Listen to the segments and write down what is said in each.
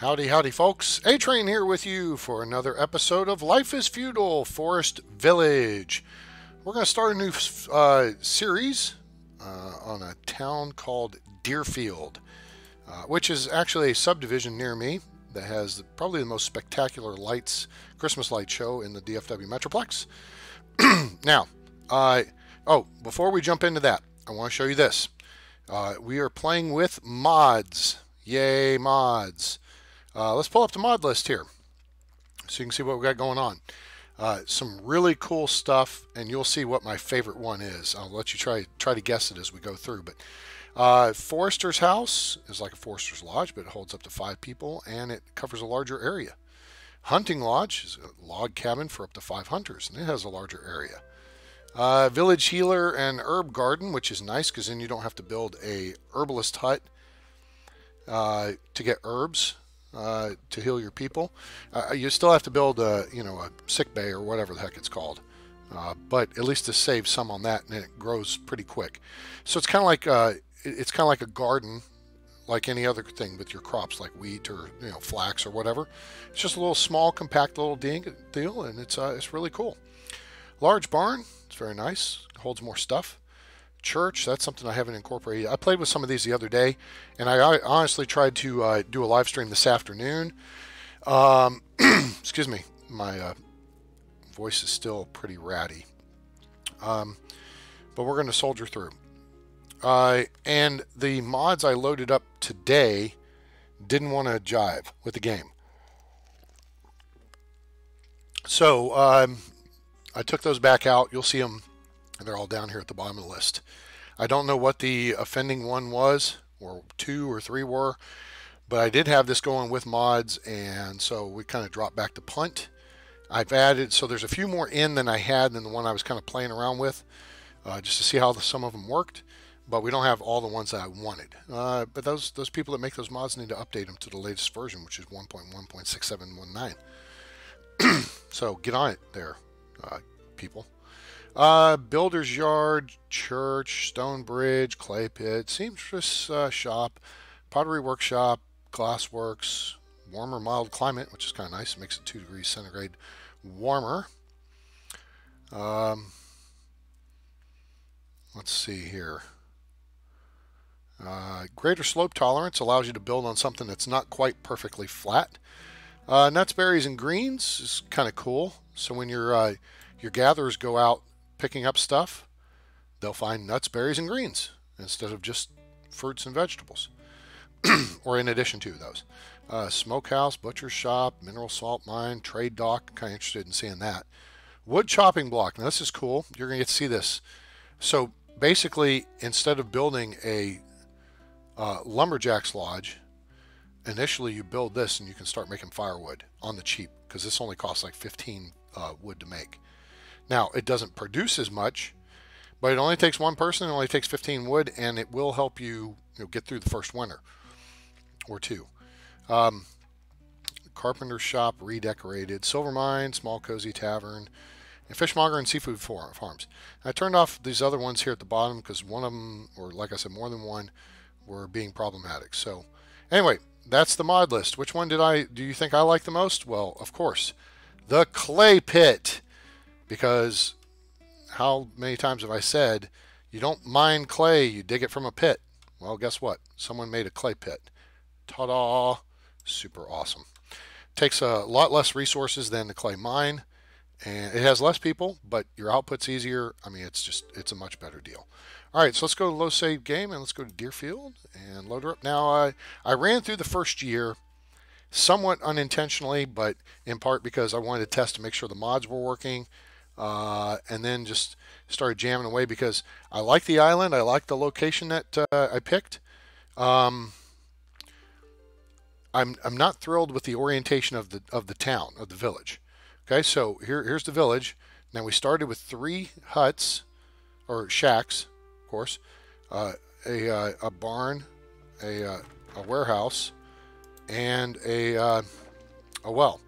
Howdy, howdy, folks. A-Train here with you for another episode of Life is Feudal Forest Village. We're going to start a new series on a town called Deerfield, which is actually a subdivision near me that has probably the most spectacular lights, Christmas light show in the DFW Metroplex. Now, before we jump into that, I want to show you this. We are playing with mods. Yay, mods. Let's pull up the mod list here so you can see what we got going on. Some really cool stuff, and you'll see what my favorite one is. I'll let you try to guess it as we go through. But Forester's House is like a Forester's Lodge, but it holds up to 5 people, and it covers a larger area. Hunting Lodge is a log cabin for up to 5 hunters, and it has a larger area. Village Healer and Herb Garden, which is nice because then you don't have to build a herbalist hut to get herbs to heal your people. You still have to build a sick bay or whatever the heck it's called, but at least to save some on that, and it grows pretty quick. So it's kind of like a garden, like any other thing with your crops, like wheat or flax or whatever. It's just a little small, compact little deal, and it's really cool. Large barn, it's very nice. Holds more stuff. Church, that's something I haven't incorporated. I played with some of these the other day, and I honestly tried to do a live stream this afternoon. Excuse me, my voice is still pretty ratty, but we're going to soldier through. And the mods I loaded up today didn't want to jive with the game, so I took those back out. You'll see them. And they're all down here at the bottom of the list. I don't know what the offending one was, or 2 or 3 were, but I did have this going with mods, and so we kind of dropped back to punt. I've added, so there's a few more in than I had than the one I was kind of playing around with, just to see how some of them worked, but we don't have all the ones that I wanted. But those people that make those mods need to update them to the latest version, which is 1.1.6719. So get on it there, people. Builder's Yard, Church, Stone Bridge, Clay Pit, Seamstress Shop, Pottery Workshop, Glassworks, Warmer Mild Climate, which is kind of nice. It makes it 2 degrees centigrade warmer. Let's see here. Greater Slope Tolerance allows you to build on something that's not quite perfectly flat. Nuts, Berries, and Greens is kind of cool. So when your gatherers go out picking up stuff, they'll find nuts, berries, and greens instead of just fruits and vegetables, or in addition to those. Smokehouse, butcher shop, mineral salt mine, trade dock. Kind of interested in seeing that. Wood chopping block. Now this is cool. You're going to get to see this. So basically, instead of building a lumberjack's lodge, initially you build this and you can start making firewood on the cheap, because this only costs like 15 wood to make. Now, it doesn't produce as much, but it only takes 1 person, it only takes 15 wood, and it will help you, get through the first winter or 2. Carpenter shop redecorated, silver mine, small cozy tavern, and fishmonger and seafood farms. I turned off these other ones here at the bottom because one of them, or like I said, more than one, were being problematic. So anyway, that's the mod list. Which one do you think I like the most? Well, of course, the clay pit. Because how many times have I said, you don't mine clay, you dig it from a pit? Well, guess what? Someone made a clay pit. Ta-da! Super awesome. Takes a lot less resources than the clay mine, and it has less people, but your output's easier. I mean, it's a much better deal. All right, so let's go to low save game, and let's go to Deerfield and load her up. Now, I ran through the first year somewhat unintentionally, but in part because I wanted to test to make sure the mods were working. And then just started jamming away because I like the island. I like the location that I picked. I'm not thrilled with the orientation of the town, of the village. Okay, so here's the village. Now we started with 3 huts or shacks, of course, a barn, a warehouse, and a well.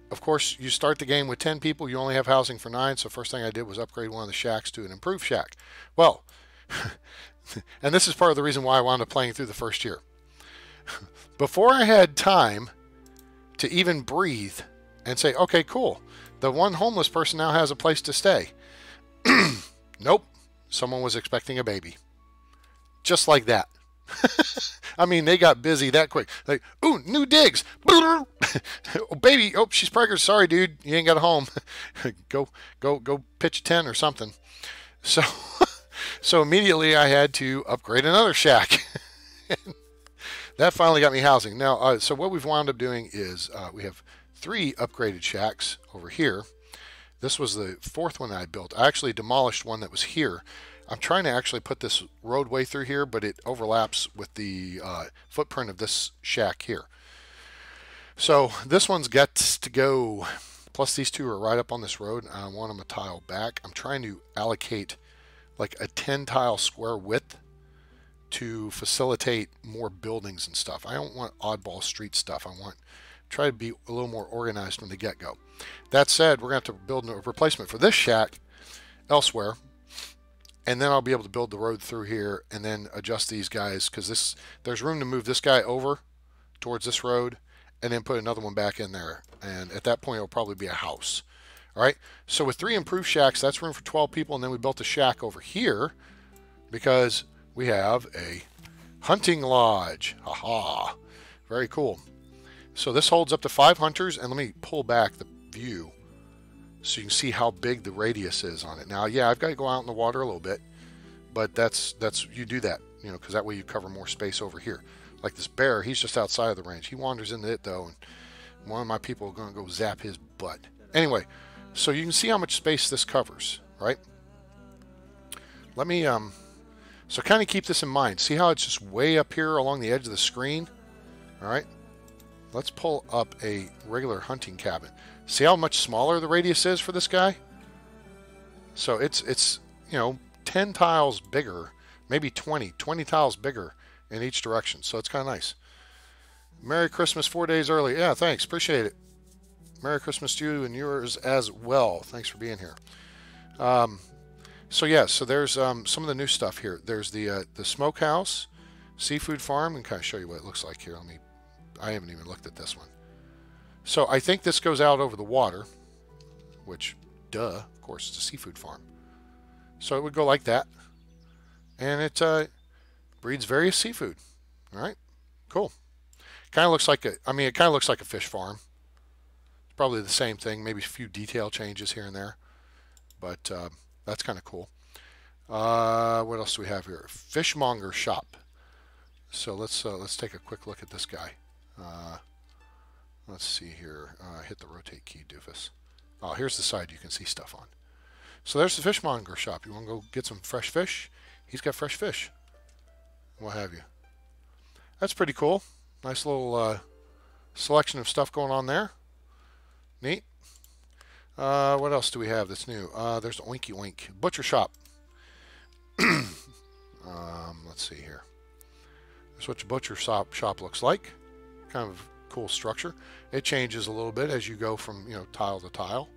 Of course, you start the game with 10 people. You only have housing for 9, so first thing I did was upgrade one of the shacks to an improved shack. Well, and this is part of the reason why I wound up playing through the first year. Before I had time to even breathe and say, okay, cool. The one homeless person now has a place to stay. Nope. Someone was expecting a baby. Just like that. I mean, they got busy that quick. Like, ooh, new digs. Oh, baby. Oh, she's pregnant. Sorry, dude. You ain't got a home. go pitch a tent or something. So, so immediately I had to upgrade another shack. That finally got me housing. Now, so what we've wound up doing is we have 3 upgraded shacks over here. This was the 4th one that I built. I actually demolished one that was here. I'm trying to actually put this roadway through here, but it overlaps with the footprint of this shack here. So this one's got to go. Plus these 2 are right up on this road, and I want them a tile back. I'm trying to allocate like a 10 tile square width to facilitate more buildings and stuff. I don't want oddball street stuff. I want try to be a little more organized from the get-go. That said, we're going to have to build a replacement for this shack elsewhere, and then I'll be able to build the road through here and then adjust these guys, because there's room to move this guy over towards this road and then put another one back in there, and at that point it'll probably be a house. All right, so with 3 improved shacks, that's room for 12 people, and then we built a shack over here because we have a hunting lodge. Haha, very cool. So this holds up to 5 hunters, and let me pull back the view so you can see how big the radius is on it. Now, yeah, I've got to go out in the water a little bit, but that's you do that, you know, because that way you cover more space over here. Like this bear, he's just outside of the range. He wanders into it though, and one of my people are going to go zap his butt. Anyway, so you can see how much space this covers, right? Let me so kind of keep this in mind. See how it's just way up here along the edge of the screen? All right. Let's pull up a regular hunting cabin. See how much smaller the radius is for this guy? So it's you know, 10 tiles bigger, maybe 20 tiles bigger in each direction. So it's kind of nice. Merry Christmas 4 days early. Yeah, thanks. Appreciate it. Merry Christmas to you and yours as well. Thanks for being here. So yeah, so there's some of the new stuff here. There's the smokehouse, seafood farm, and kind of show you what it looks like here. I haven't even looked at this one. So I think this goes out over the water, which, duh, of course, it's a seafood farm. So it would go like that, and it breeds various seafood. All right, cool. Kind of looks like it kind of looks like a fish farm. It's probably the same thing, maybe a few detail changes here and there, but that's kind of cool. What else do we have here? Fishmonger shop. So let's take a quick look at this guy. Let's see here. Hit the rotate key, doofus. Oh, here's the side you can see stuff on. So there's the fishmonger shop. You want to go get some fresh fish? He's got fresh fish. What have you. That's pretty cool. Nice little selection of stuff going on there. Neat. What else do we have that's new? There's the Oinky Oink butcher shop. Let's see here. That's what your butcher shop looks like. Kind of cool structure. It changes a little bit as you go from, you know, tile to tile.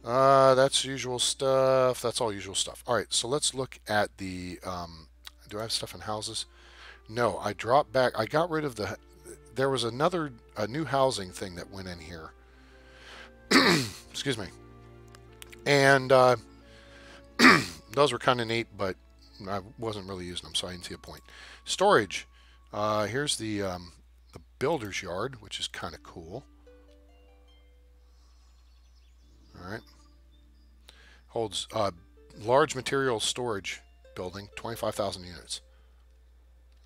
That's usual stuff. That's all usual stuff. All right, so let's look at the. Do I have stuff in houses? No, I dropped back. I got rid of the. There was a new housing thing that went in here. Excuse me. And those were kind of neat, but I wasn't really using them, so I didn't see a point. Storage. Here's the builder's yard, which is kind of cool. All right. Holds large material storage building, 25,000 units.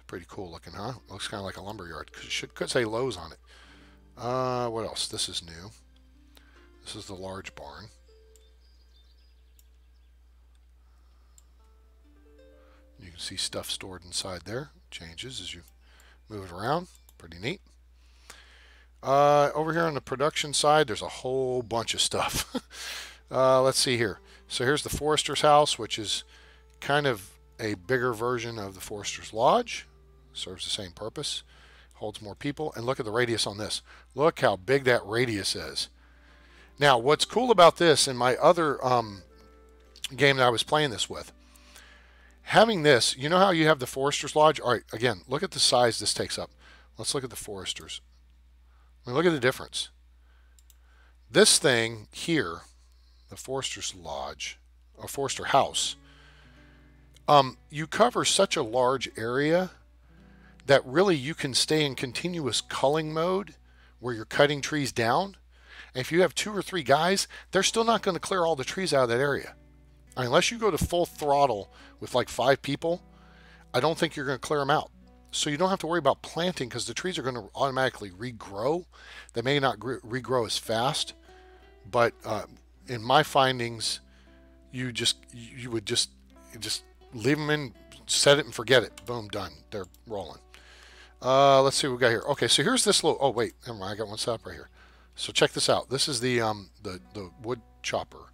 Pretty cool looking, huh? Looks kind of like a lumber yard. Could say Lowe's on it. What else? This is new. This is the large barn. You can see stuff stored inside there. Changes as you move it around. Pretty neat. Over here on the production side, there's a whole bunch of stuff. Let's see here. So here's the forester's house, which is kind of a bigger version of the forester's lodge. Serves the same purpose. Holds more people. And look at the radius on this. Look how big that radius is. Now, what's cool about this in my other game that I was playing this with, Having this, you know how you have the Forester's Lodge? All right, again, look at the size this takes up. Let's look at the Foresters. I mean, look at the difference. This thing here, the Forester's Lodge, or Forester House, you cover such a large area that really you can stay in continuous culling mode where you're cutting trees down. And if you have 2 or 3 guys, they're still not going to clear all the trees out of that area. Unless you go to full throttle with like 5 people, I don't think you're going to clear them out. So you don't have to worry about planting because the trees are going to automatically regrow. They may not regrow as fast, but in my findings, you would just leave them in, set it and forget it. Boom, done. They're rolling. Let's see what we got here. Okay, so here's this little. Oh wait, never mind. I got one set up right here. So check this out. This is the wood chopper,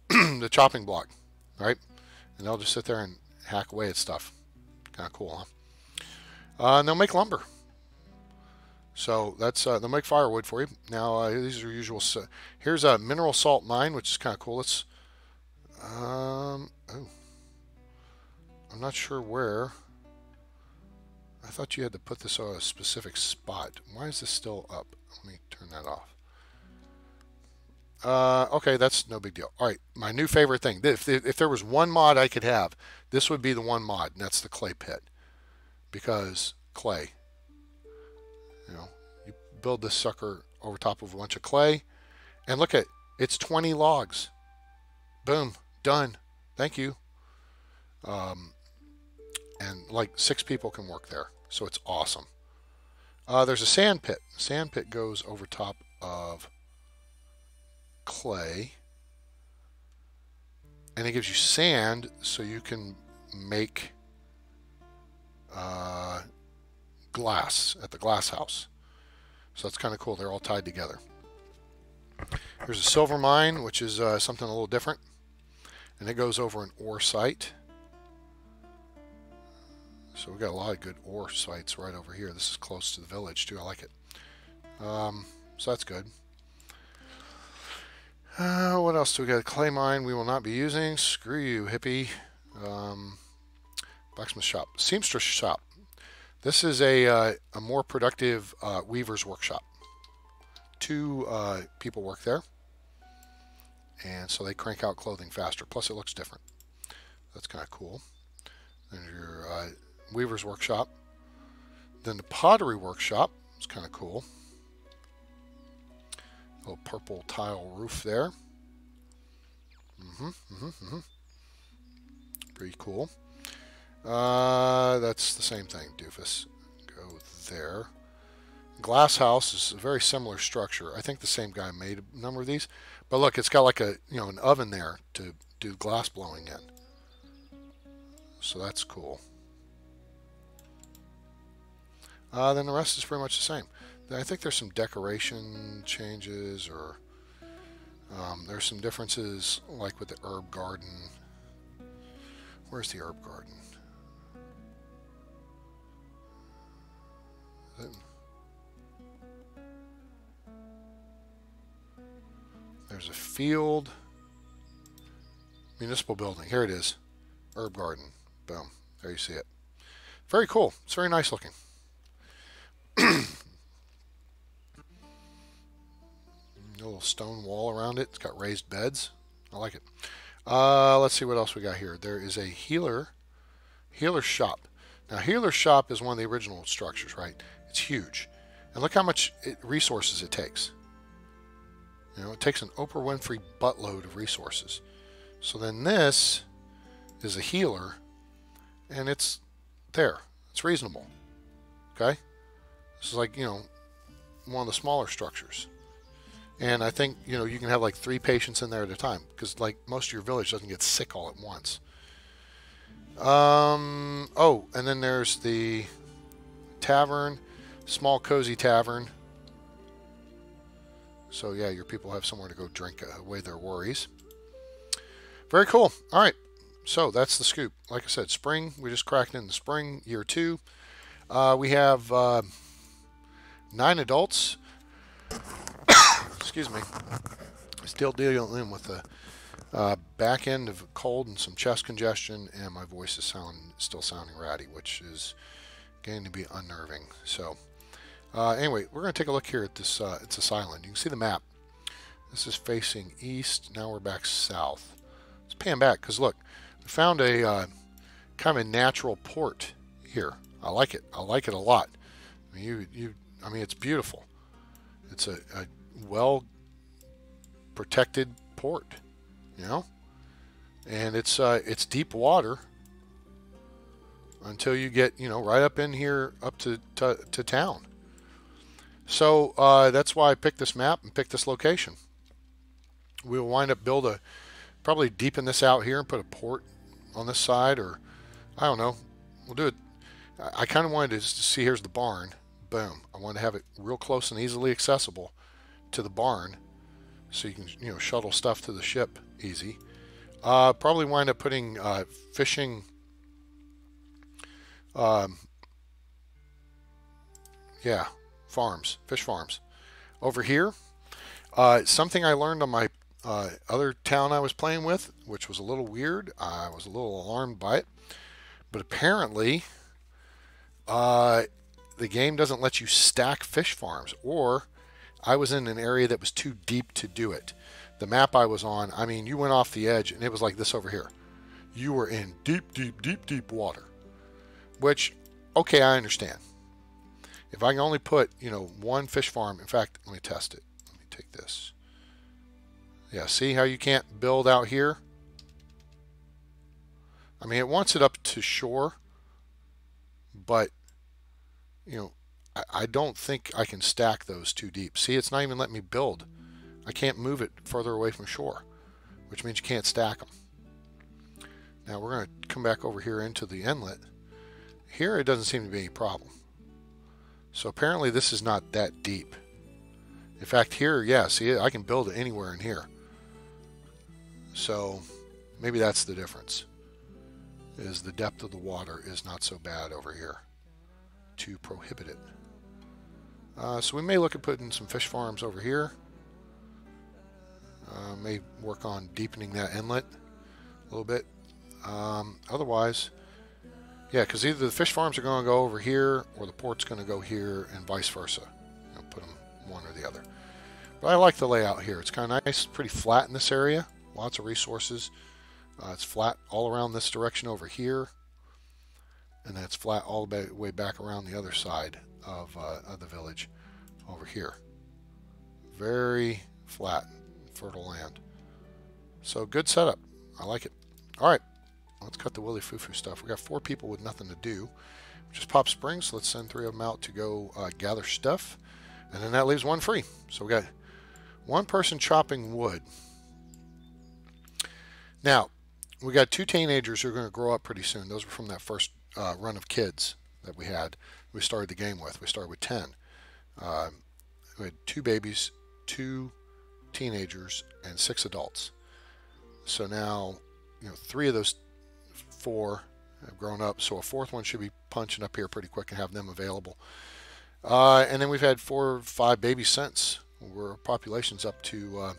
the chopping block, right? And they'll just sit there and hack away at stuff. Kind of cool, huh? And they'll make lumber. So that's they'll make firewood for you. Now these are usual. Here's a mineral salt mine, which is kind of cool. Let's. Oh, I'm not sure where. I thought you had to put this on a specific spot. Why is this still up? Let me turn that off. Okay, that's no big deal. All right, my new favorite thing. If there was one mod I could have, this would be the one mod, and that's the clay pit. Because clay, you build this sucker over top of a bunch of clay, and look at it's 20 logs. Boom, done. Thank you. And like 6 people can work there, so it's awesome. There's a sand pit. Sand pit goes over top of clay, and it gives you sand so you can make glass at the glass house. So that's kind of cool. They're all tied together. There's a silver mine, which is something a little different, and it goes over an ore site. So we've got a lot of good ore sites right over here. This is close to the village too. I like it. So that's good. What else do we got? A clay mine we will not be using. Screw you, hippie. Blacksmith shop. Seamstress shop. This is a more productive weaver's workshop. 2 people work there. And so they crank out clothing faster. Plus it looks different. That's kind of cool. Then your weaver's workshop. Then the pottery workshop. It's kind of cool. Little purple tile roof there. Pretty cool. That's the same thing, doofus. Go there. Glass house is a very similar structure. I think the same guy made a number of these. But look, it's got like a an oven there to do glass blowing in. So that's cool. Then the rest is pretty much the same. I think there's some decoration changes, or there's some differences, like with the herb garden. Where's the herb garden? There's a field, municipal building. Here it is, herb garden. Boom, there you see it. Very cool. It's very nice looking. A little stone wall around it. It's got raised beds. I like it. Let's see what else we got here. There is a healer shop. Now, healer shop is one of the original structures, right? It's huge. And look how much resources it takes. It takes an Oprah Winfrey buttload of resources. So then this is a healer, and it's there. It's reasonable. Okay? This is like, one of the smaller structures. And I think, you can have like 3 patients in there at a time, because like most of your village doesn't get sick all at once. Oh, and then there's the tavern, small cozy tavern. So yeah, your people have somewhere to go drink away their worries. Very cool. All right. So that's the scoop. Like I said, spring. We just cracked in the spring, year 2. We have 9 adults. Excuse me. Still dealing with the Back end of a cold and some chest congestion, and my voice is still sounding ratty, which is getting to be unnerving. So anyway, we're going to take a look here at this. It's this island. You can see the map. This is facing east. Now we're back south. Let's pan back because look, we found a kind of a natural port here. I like it. I like it a lot. I mean, I mean, it's beautiful. It's a well protected port, you know, and it's deep water until you get, you know, right up in here up to town. So that's why I picked this map and picked this location. We'll wind up probably deepen this out here and put a port on this side, or I don't know. We'll do it. I kind of wanted to see, here's the barn. Boom. I want to have it real close and easily accessible to the barn so you can, you know, shuttle stuff to the ship easy. Probably wind up putting fishing, yeah, fish farms over here. Something I learned on my other town I was playing with, which was a little weird. I was a little alarmed by it, but apparently the game doesn't let you stack fish farms, or I was in an area that was too deep to do it. The map I was on, I mean, you went off the edge and it was like this over here. You were in deep water, which, okay, I understand. If I can only put, you know, one fish farm, in fact, let me test it. Let me take this. Yeah, see how you can't build out here? I mean, it wants it up to shore, but, you know, I don't think I can stack those too deep. See, it's not even letting me build. I can't move it further away from shore, which means you can't stack them. Now we're going to come back over here into the inlet. Here it doesn't seem to be any problem. So apparently this is not that deep. In fact, here, yeah, see, I can build it anywhere in here. So maybe that's the difference, is the depth of the water is not so bad over here to prohibit it. So we may look at putting some fish farms over here. May work on deepening that inlet a little bit. Otherwise, yeah, because either the fish farms are going to go over here or the port's going to go here and vice versa. You know, put them one or the other. But I like the layout here. It's kind of nice, pretty flat in this area. Lots of resources. It's flat all around this direction over here. And then it's flat all the way back around the other side of the village over here. Very flat, fertile land. So good setup. I like it. All right, let's cut the willy foo-foo stuff. We got 4 people with nothing to do. Just pop springs. So let's send 3 of them out to go gather stuff. And then that leaves 1 free. So we got 1 person chopping wood. Now, we got 2 teenagers who are going to grow up pretty soon. Those were from that first run of kids that we started the game with. We started with 10. We had 2 babies, 2 teenagers, and 6 adults. So now, you know, 3 of those 4 have grown up. So a 4th one should be punching up here pretty quick and have them available. And then we've had 4 or 5 babies since. Our population's up to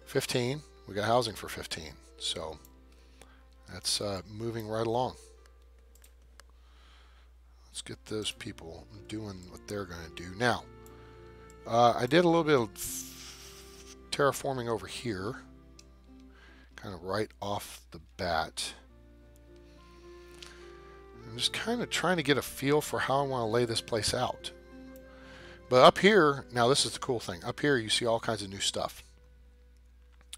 15. We got housing for 15. So that's moving right along. Let's get those people doing what they're going to do. Now, I did a little bit of terraforming over here, kind of right off the bat. I'm just kind of trying to get a feel for how I want to lay this place out. But up here, now this is the cool thing. Up here you see all kinds of new stuff.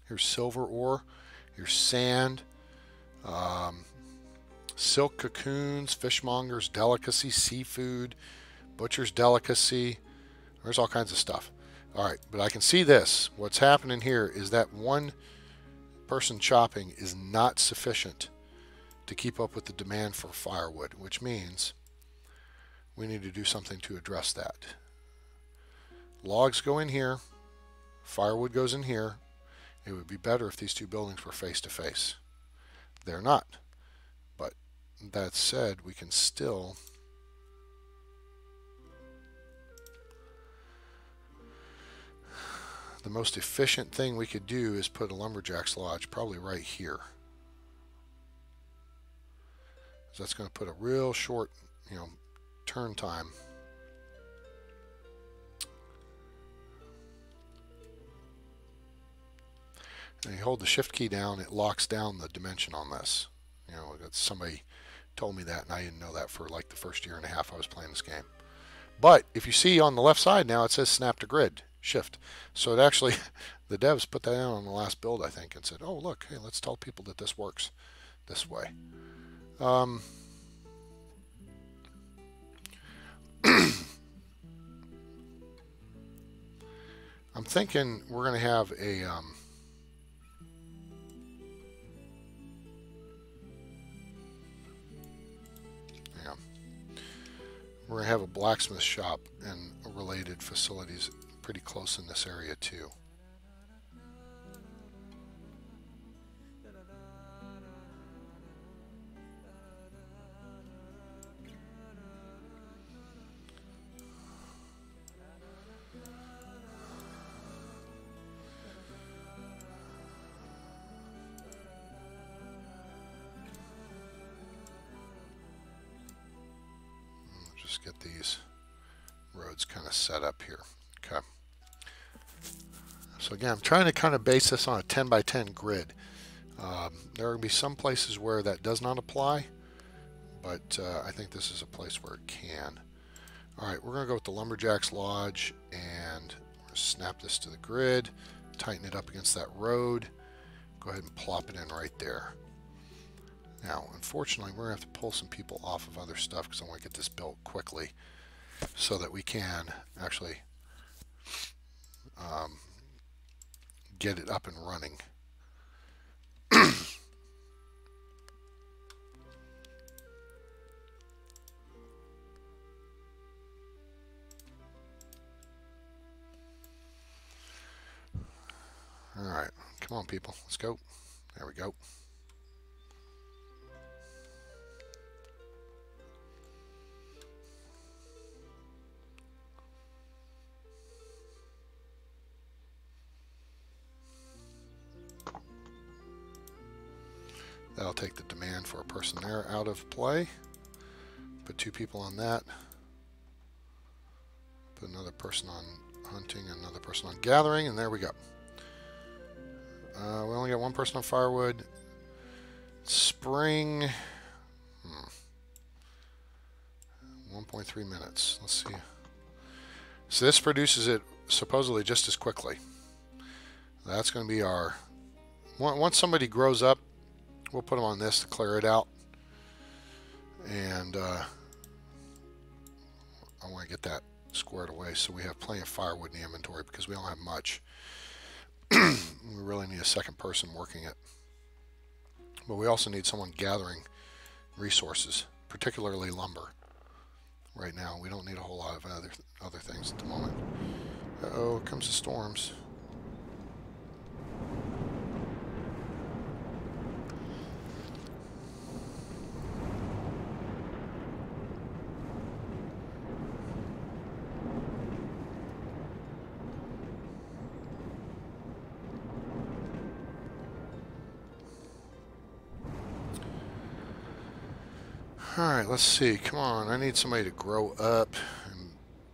Here's silver ore, here's sand, silk cocoons, fishmonger's delicacy, seafood, butcher's delicacy. There's all kinds of stuff. All right, but I can see this. What's happening here is that 1 person chopping is not sufficient to keep up with the demand for firewood, which means we need to do something to address that. Logs go in here, firewood goes in here. It would be better if these 2 buildings were face to face. They're not. But that said, we can still the most efficient thing we could do is put a lumberjack's lodge probably right here. So that's going to put a real short, turn time. And you hold the shift key down, it locks down the dimension on this. Somebody told me that, and I didn't know that for like the first year and a half I was playing this game. But if you see on the left side now, it says snap to grid shift. So it actually, the devs put that in on the last build, I think, and said, oh, look, hey, let's tell people that this works this way. I'm thinking we're going to have a we're going to have a blacksmith shop and related facilities pretty close in this area too. Just get these roads kind of set up here. Okay. So again, I'm trying to kind of base this on a 10 by 10 grid. There will be some places where that does not apply, but I think this is a place where it can. All right, we're going to go with the Lumberjack's Lodge, and we're going to snap this to the grid, tighten it up against that road, go ahead and plop it in right there. Now, unfortunately, we're going to have to pull some people off of other stuff because I want to get this built quickly so that we can actually get it up and running. All right, come on, people, let's go. There we go. That'll take the demand for a person there out of play. Put 2 people on that. Put another person on hunting, another person on gathering, and there we go. We only got 1 person on firewood. Spring. 1.3 minutes. Let's see. So this produces it supposedly just as quickly. That's going to be our... Once somebody grows up, we'll put them on this to clear it out. And I want to get that squared away so we have plenty of firewood in the inventory because we don't have much. We really need a second person working it. But we also need someone gathering resources, particularly lumber. Right now, we don't need a whole lot of other things at the moment. Uh-oh, here comes the storms. Alright, let's see. Come on, I need somebody to grow up and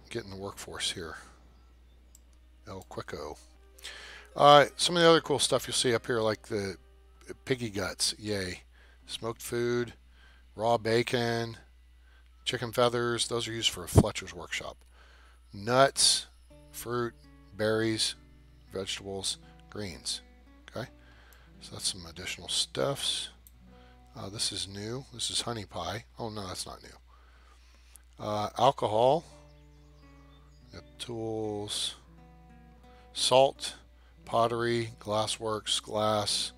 get in the workforce here. El Quico. Some of the other cool stuff you'll see up here, like the piggy guts. Yay. Smoked food, raw bacon, chicken feathers. Those are used for Fletcher's workshop. Nuts, fruit, berries, vegetables, greens. Okay, so that's some additional stuffs. This is new. This is honey pie. Oh no, that's not new. Alcohol. Got tools. Salt. Pottery. Glassworks. Glass.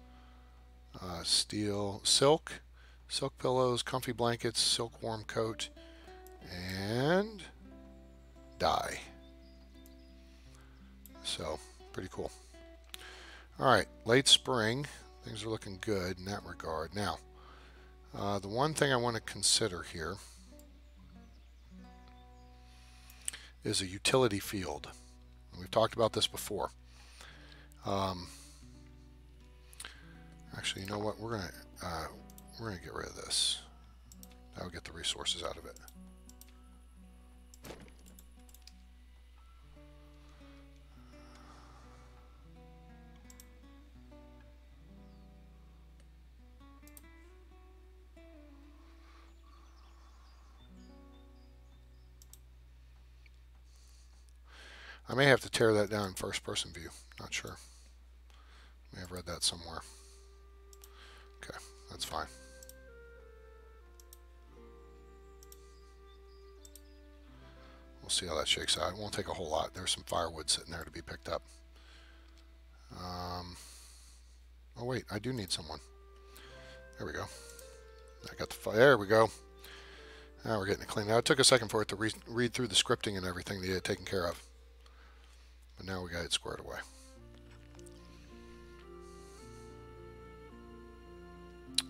Steel. Silk. Silk pillows. Comfy blankets. Silk warm coat. And dye. So, pretty cool. Alright, late spring. Things are looking good in that regard. Now, the one thing I want to consider here is a utility field. We've talked about this before. Um, actually, you know what? We're gonna get rid of this. That'll get the resources out of it. I may have to tear that down in first person view. Not sure. May have read that somewhere. Okay, that's fine. We'll see how that shakes out. It won't take a whole lot. There's some firewood sitting there to be picked up. Oh wait, I do need someone. There we go. I got the fire. There we go. Now we're getting it cleaned out. It took a second for it to read through the scripting and everything to get it taken care of. But now we got it squared away.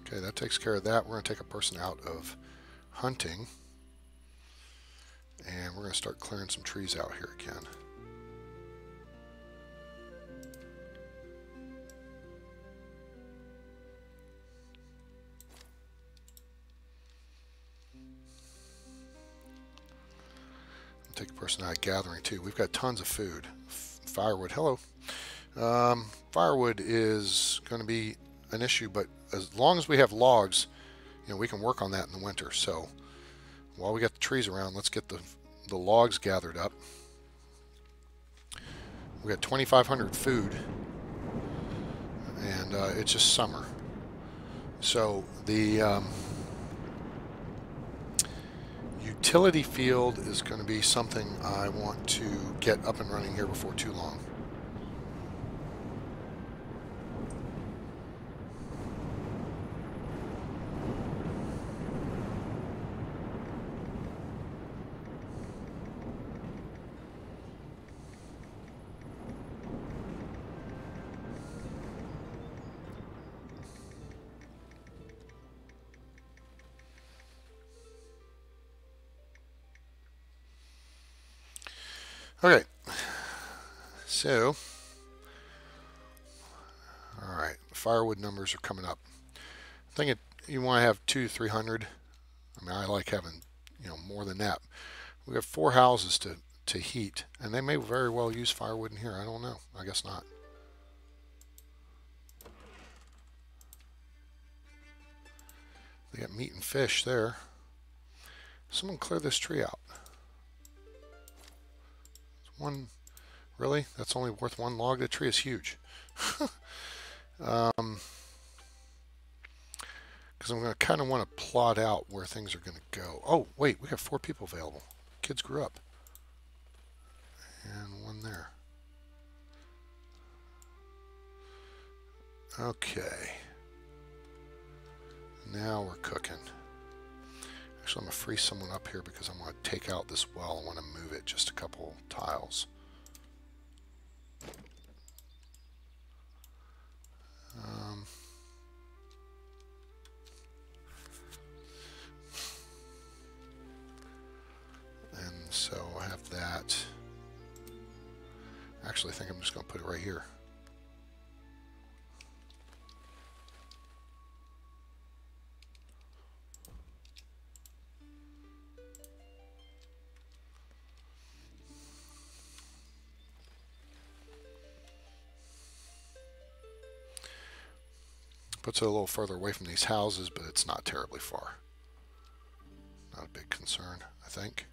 Okay, that takes care of that. We're going to take a person out of hunting. And we're going to start clearing some trees out here again. Take a person out of gathering too. We've got tons of food. Firewood, hello. Firewood is going to be an issue, but as long as we have logs, you know, we can work on that in the winter. So while we got the trees around, let's get the logs gathered up. We got 2,500 food, and it's just summer. So the utility field is going to be something I want to get up and running here before too long. Okay, so, all right, firewood numbers are coming up. I think you want to have 200-300. I mean, I like having, you know, more than that. We have 4 houses to heat, and they may very well use firewood in here. I don't know. I guess not. They got meat and fish there. Someone clear this tree out. One, really? That's only worth 1 log? That tree is huge. Because I'm going to kind of want to plot out where things are going to go. Oh, wait, we have 4 people available. Kids grew up. And 1 there. Okay. Now we're cooking. Actually, I'm going to free someone up here because I'm going to take out this well. I want to move it just a couple tiles. And so I have that. Actually, I think I'm just going to put it right here. Puts it a little further away from these houses, but it's not terribly far. Not a big concern, I think.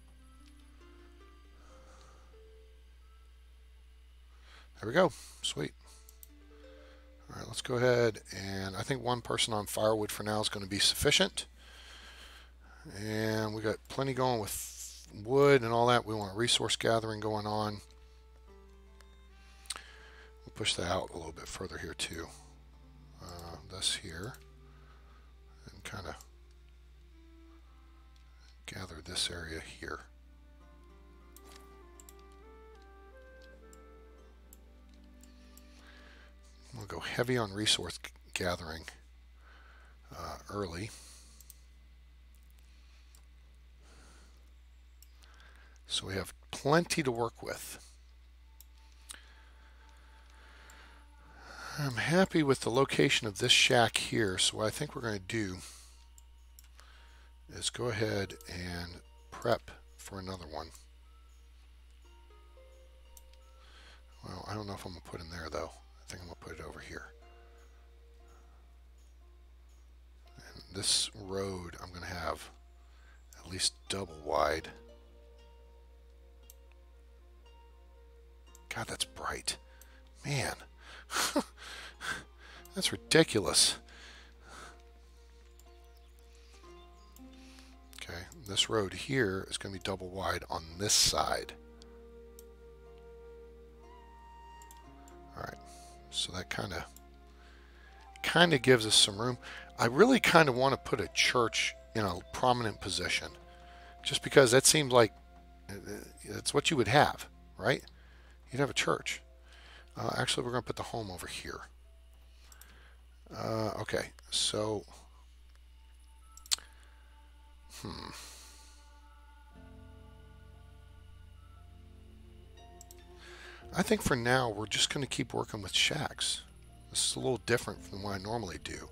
There we go. Sweet. All right, let's go ahead, and I think 1 person on firewood for now is going to be sufficient. And we got plenty going with wood and all that. We want resource gathering going on. We'll push that out a little bit further here too. This here, and kind of gather this area here. We'll go heavy on resource gathering early. So we have plenty to work with. I'm happy with the location of this shack here, so what I think we're going to do is go ahead and prep for another one. Well, I don't know if I'm going to put in there though. I think I'm going to put it over here. And this road I'm going to have at least double wide. God, that's bright. Man, that's ridiculous. Okay, this road here is going to be double wide on this side. All right, so that kind of gives us some room. I really kind of want to put a church in a prominent position, just because that seems like that's what you would have, right? You'd have a church. Actually, we're going to put the home over here. Okay, so I think for now we're just going to keep working with shacks. This is a little different from what I normally do.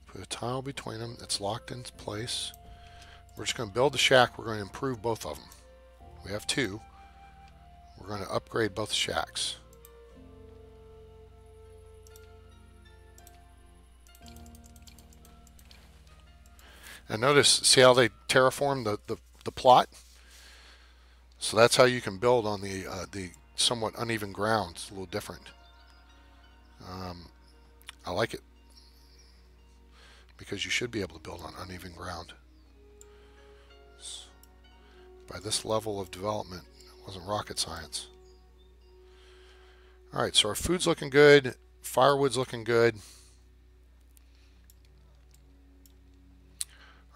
Put a tile between them. It's locked in place. We're just going to build the shack. We're going to improve both of them. We have two. We're going to upgrade both shacks. And notice, see how they terraform the plot? So that's how you can build on the somewhat uneven ground. It's a little different. I like it, because you should be able to build on uneven ground. By this level of development, it wasn't rocket science. All right, so our food's looking good. Firewood's looking good.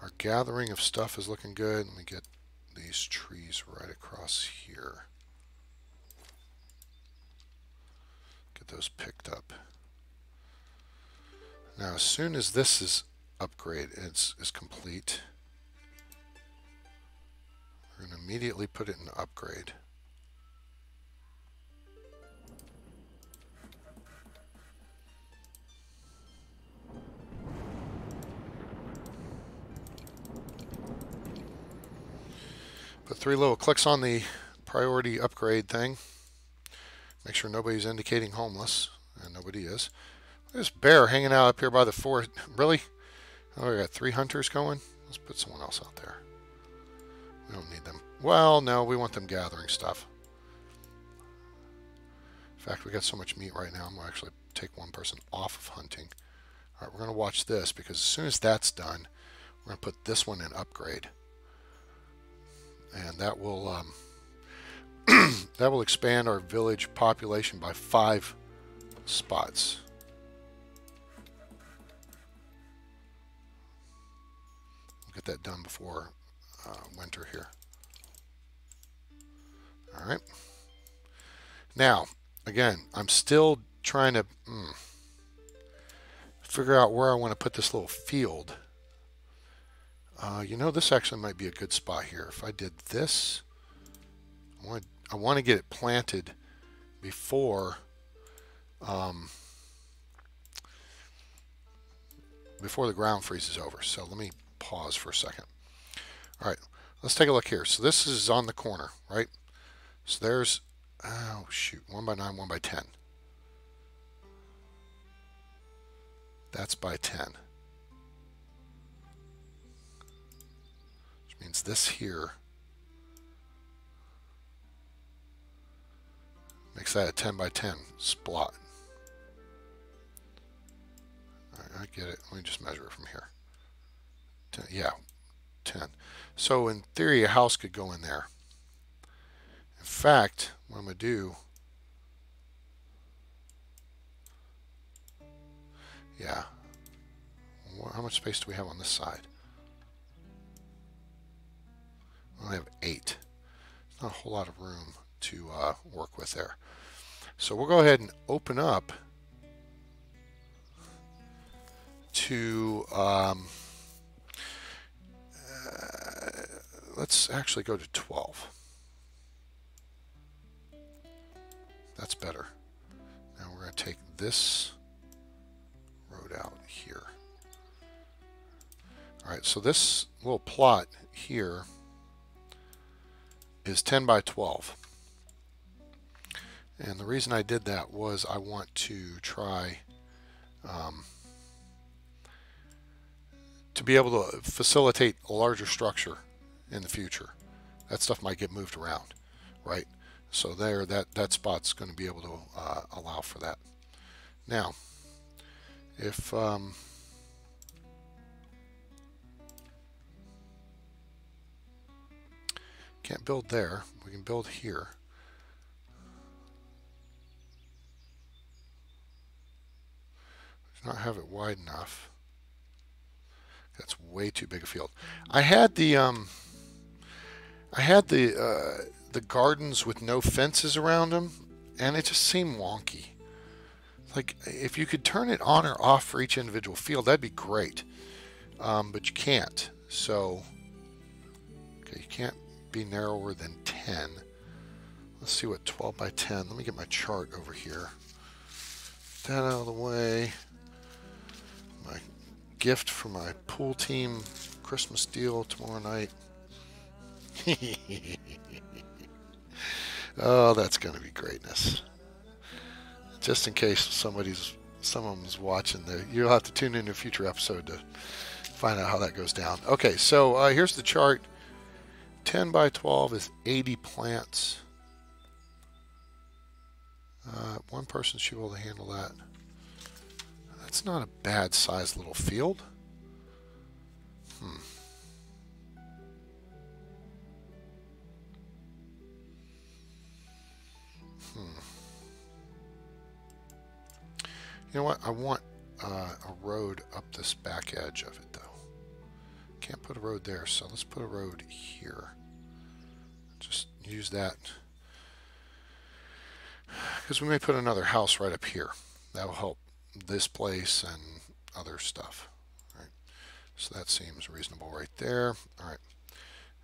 Our gathering of stuff is looking good. Let me get these trees right across here. Get those picked up. Now, as soon as this is is complete, we're going to immediately put it in upgrade. Put 3 little clicks on the priority upgrade thing. Make sure nobody's indicating homeless, and nobody is. There's a bear hanging out up here by the forest. Really? Oh, we got 3 hunters going? Let's put someone else out there. We don't need them. Well, no, we want them gathering stuff. In fact, we got so much meat right now, I'm going to actually take one person off of hunting. All right, we're going to watch this, because as soon as that's done, we're going to put this one in upgrade. And that will that will expand our village population by 5 spots. We'll get that done before winter here. All right. Now, again, I'm still trying to figure out where I want to put this little field. You know, this actually might be a good spot here. If I did this, I want to get it planted before before the ground freezes over. So let me pause for a second. All right, let's take a look here. So this is on the corner, right? So there's, oh shoot, 1 by 9, 1 by 10. That's by 10. Which means this here makes that a 10 by 10 splot. All right, I get it. Let me just measure it from here. 10, yeah, 10. So in theory, a house could go in there. In fact, what I'm going to do, yeah, how much space do we have on this side? We only have 8. There's not a whole lot of room to work with there. So we'll go ahead and open up to, let's actually go to 12. That's better. Now we're going to take this road out here. All right, so this little plot here is 10 by 12. And the reason I did that was I want to try to be able to facilitate a larger structure in the future. That stuff might get moved around, right? So there, that spot's going to be able to allow for that. Now, if can't build there, we can build here. Do not have it wide enough. That's way too big a field. I had the gardens with no fences around them, and it just seemed wonky. Like, if you could turn it on or off for each individual field, that'd be great. But you can't. So, okay, you can't be narrower than 10. Let's see what 12 by 10. Let me get my chart over here. Get that out of the way. My gift for my pool team Christmas deal tomorrow night. Oh, that's going to be greatness. Just in case someone's watching, you'll have to tune in to a future episode to find out how that goes down. Okay, so here's the chart. 10 by 12 is 80 plants. One person should be able to handle that. That's not a bad sized little field. You know what? I want a road up this back edge of it, though. Can't put a road there, so let's put a road here. Just use that. Because we may put another house right up here. That will help this place and other stuff. Right? So that seems reasonable right there. All right.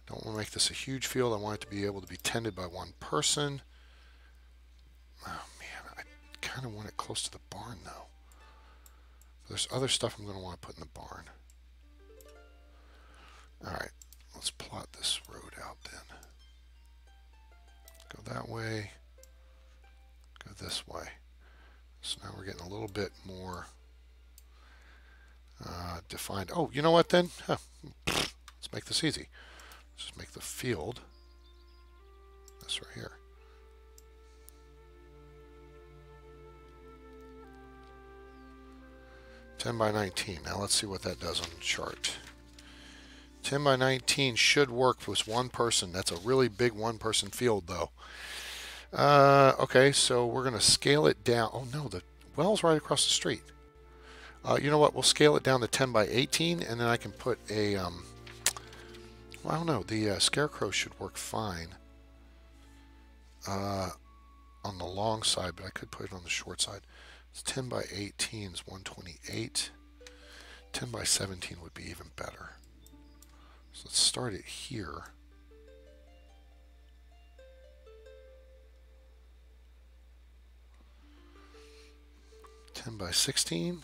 Don't want to make this a huge field. I want it to be able to be tended by one person. Oh, man. I kind of want it close to the barn, though. There's other stuff I'm going to want to put in the barn. All right. Let's plot this road out then. Go that way. Go this way. So now we're getting a little bit more defined. Oh, you know what then? Huh. Let's make this easy. Let's just make the field this right here. (10 by 19). Now let's see what that does on the chart. 10 by 19 should work with one person. That's a really big one-person field, though. Okay, so we're going to scale it down. Oh, no, the well's right across the street. You know what? We'll scale it down to 10 by 18, and then I can put a... well, I don't know. The scarecrow should work fine on the long side, but I could put it on the short side. It's 10 by 18 is 128. 10 by 17 would be even better. So let's start it here. (10 by 16).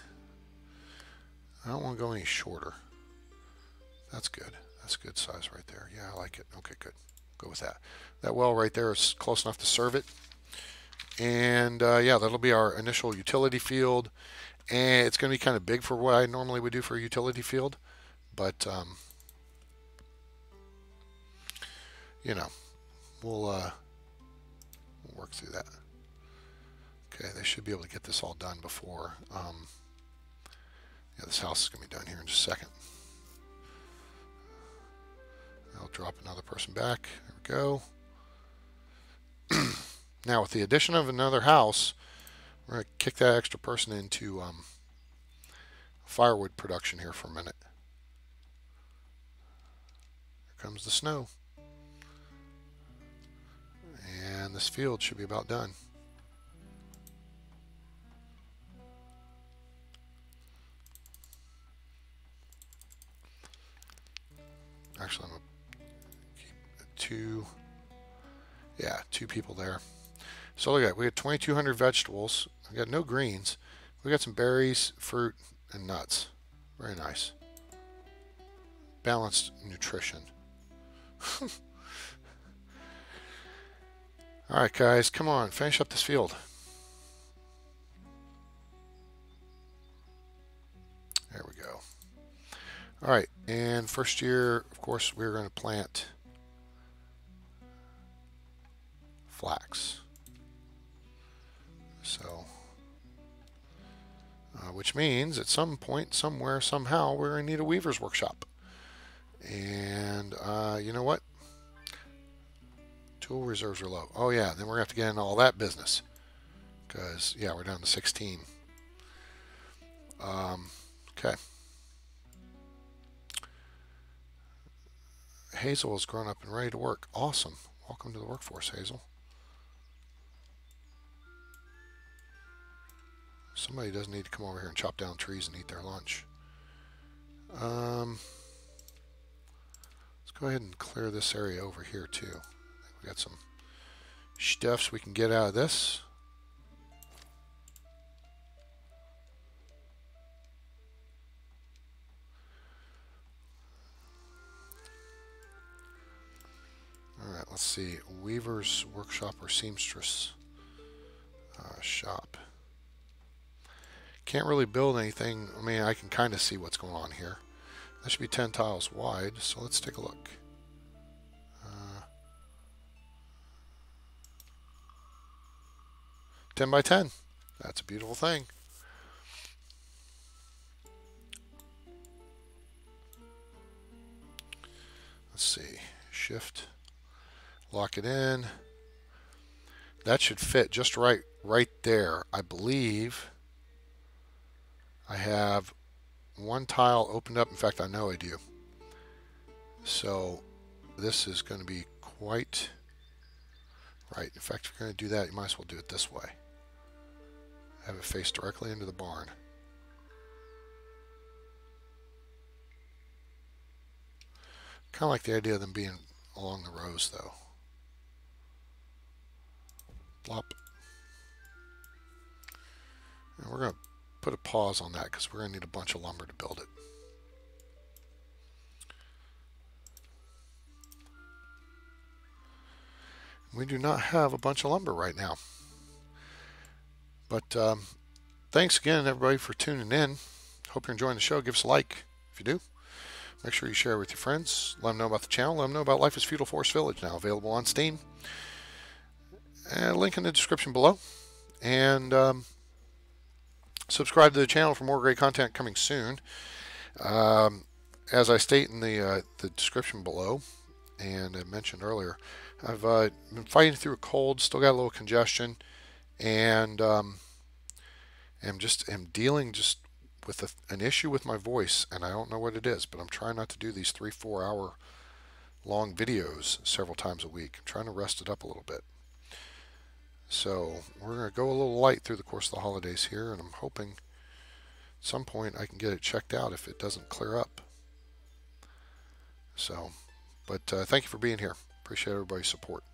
I don't want to go any shorter. That's good. That's a good size right there. Yeah, I like it. Okay, good. Go with that. That well right there is close enough to serve it. And yeah, that'll be our initial utility field. And it's going to be kind of big for what I normally would do for a utility field. But, you know, we'll work through that. Okay, they should be able to get this all done before. Yeah, this house is going to be done here in just a second. I'll drop another person back. There we go. Now, with the addition of another house, we're going to kick that extra person into firewood production here for a minute. Here comes the snow. And this field should be about done. Actually, I'm going to keep two people there. So look at it. We got 2,200 vegetables. We got no greens. We got some berries, fruit, and nuts. Very nice. Balanced nutrition. All right, guys, come on, finish up this field. There we go. All right, and first year, of course, we're going to plant flax. So, which means at some point, somewhere, somehow, we're going to need a weaver's workshop. And you know what? Tool reserves are low. Oh yeah, then we're going to have to get into all that business. Because, yeah, we're down to 16. Okay. Hazel is grown up and ready to work. Awesome. Welcome to the workforce, Hazel. Somebody does need to come over here and chop down trees and eat their lunch. Let's go ahead and clear this area over here too. I think we got some stuffs we can get out of this. Alright, let's see. Weaver's workshop or seamstress shop. Can't really build anything. I mean, I can kind of see what's going on here. That should be 10 tiles wide, so let's take a look. 10 by 10. That's a beautiful thing. Let's see. Shift. Lock it in. That should fit just right there. I believe I have one tile opened up. In fact, I know I do. So this is going to be quite right. In fact, if you're going to do that, you might as well do it this way. Have it face directly into the barn. Kind of like the idea of them being along the rows, though. Plop. And we're going to put a pause on that because we're going to need a bunch of lumber to build it. We do not have a bunch of lumber right now. But thanks again, everybody, for tuning in. Hope you're enjoying the show. Give us a like if you do. Make sure you share it with your friends. Let them know about the channel. Let them know about Life is Feudal Forest Village, now available on Steam. And link in the description below. And subscribe to the channel for more great content coming soon. As I state in the description below, and I mentioned earlier, I've been fighting through a cold, still got a little congestion, and am dealing just with an issue with my voice, and I don't know what it is, but I'm trying not to do these 3-4 hour long videos several times a week. I'm trying to rest it up a little bit. So we're going to go a little light through the course of the holidays here, and I'm hoping at some point I can get it checked out if it doesn't clear up. So, but thank you for being here. Appreciate everybody's support.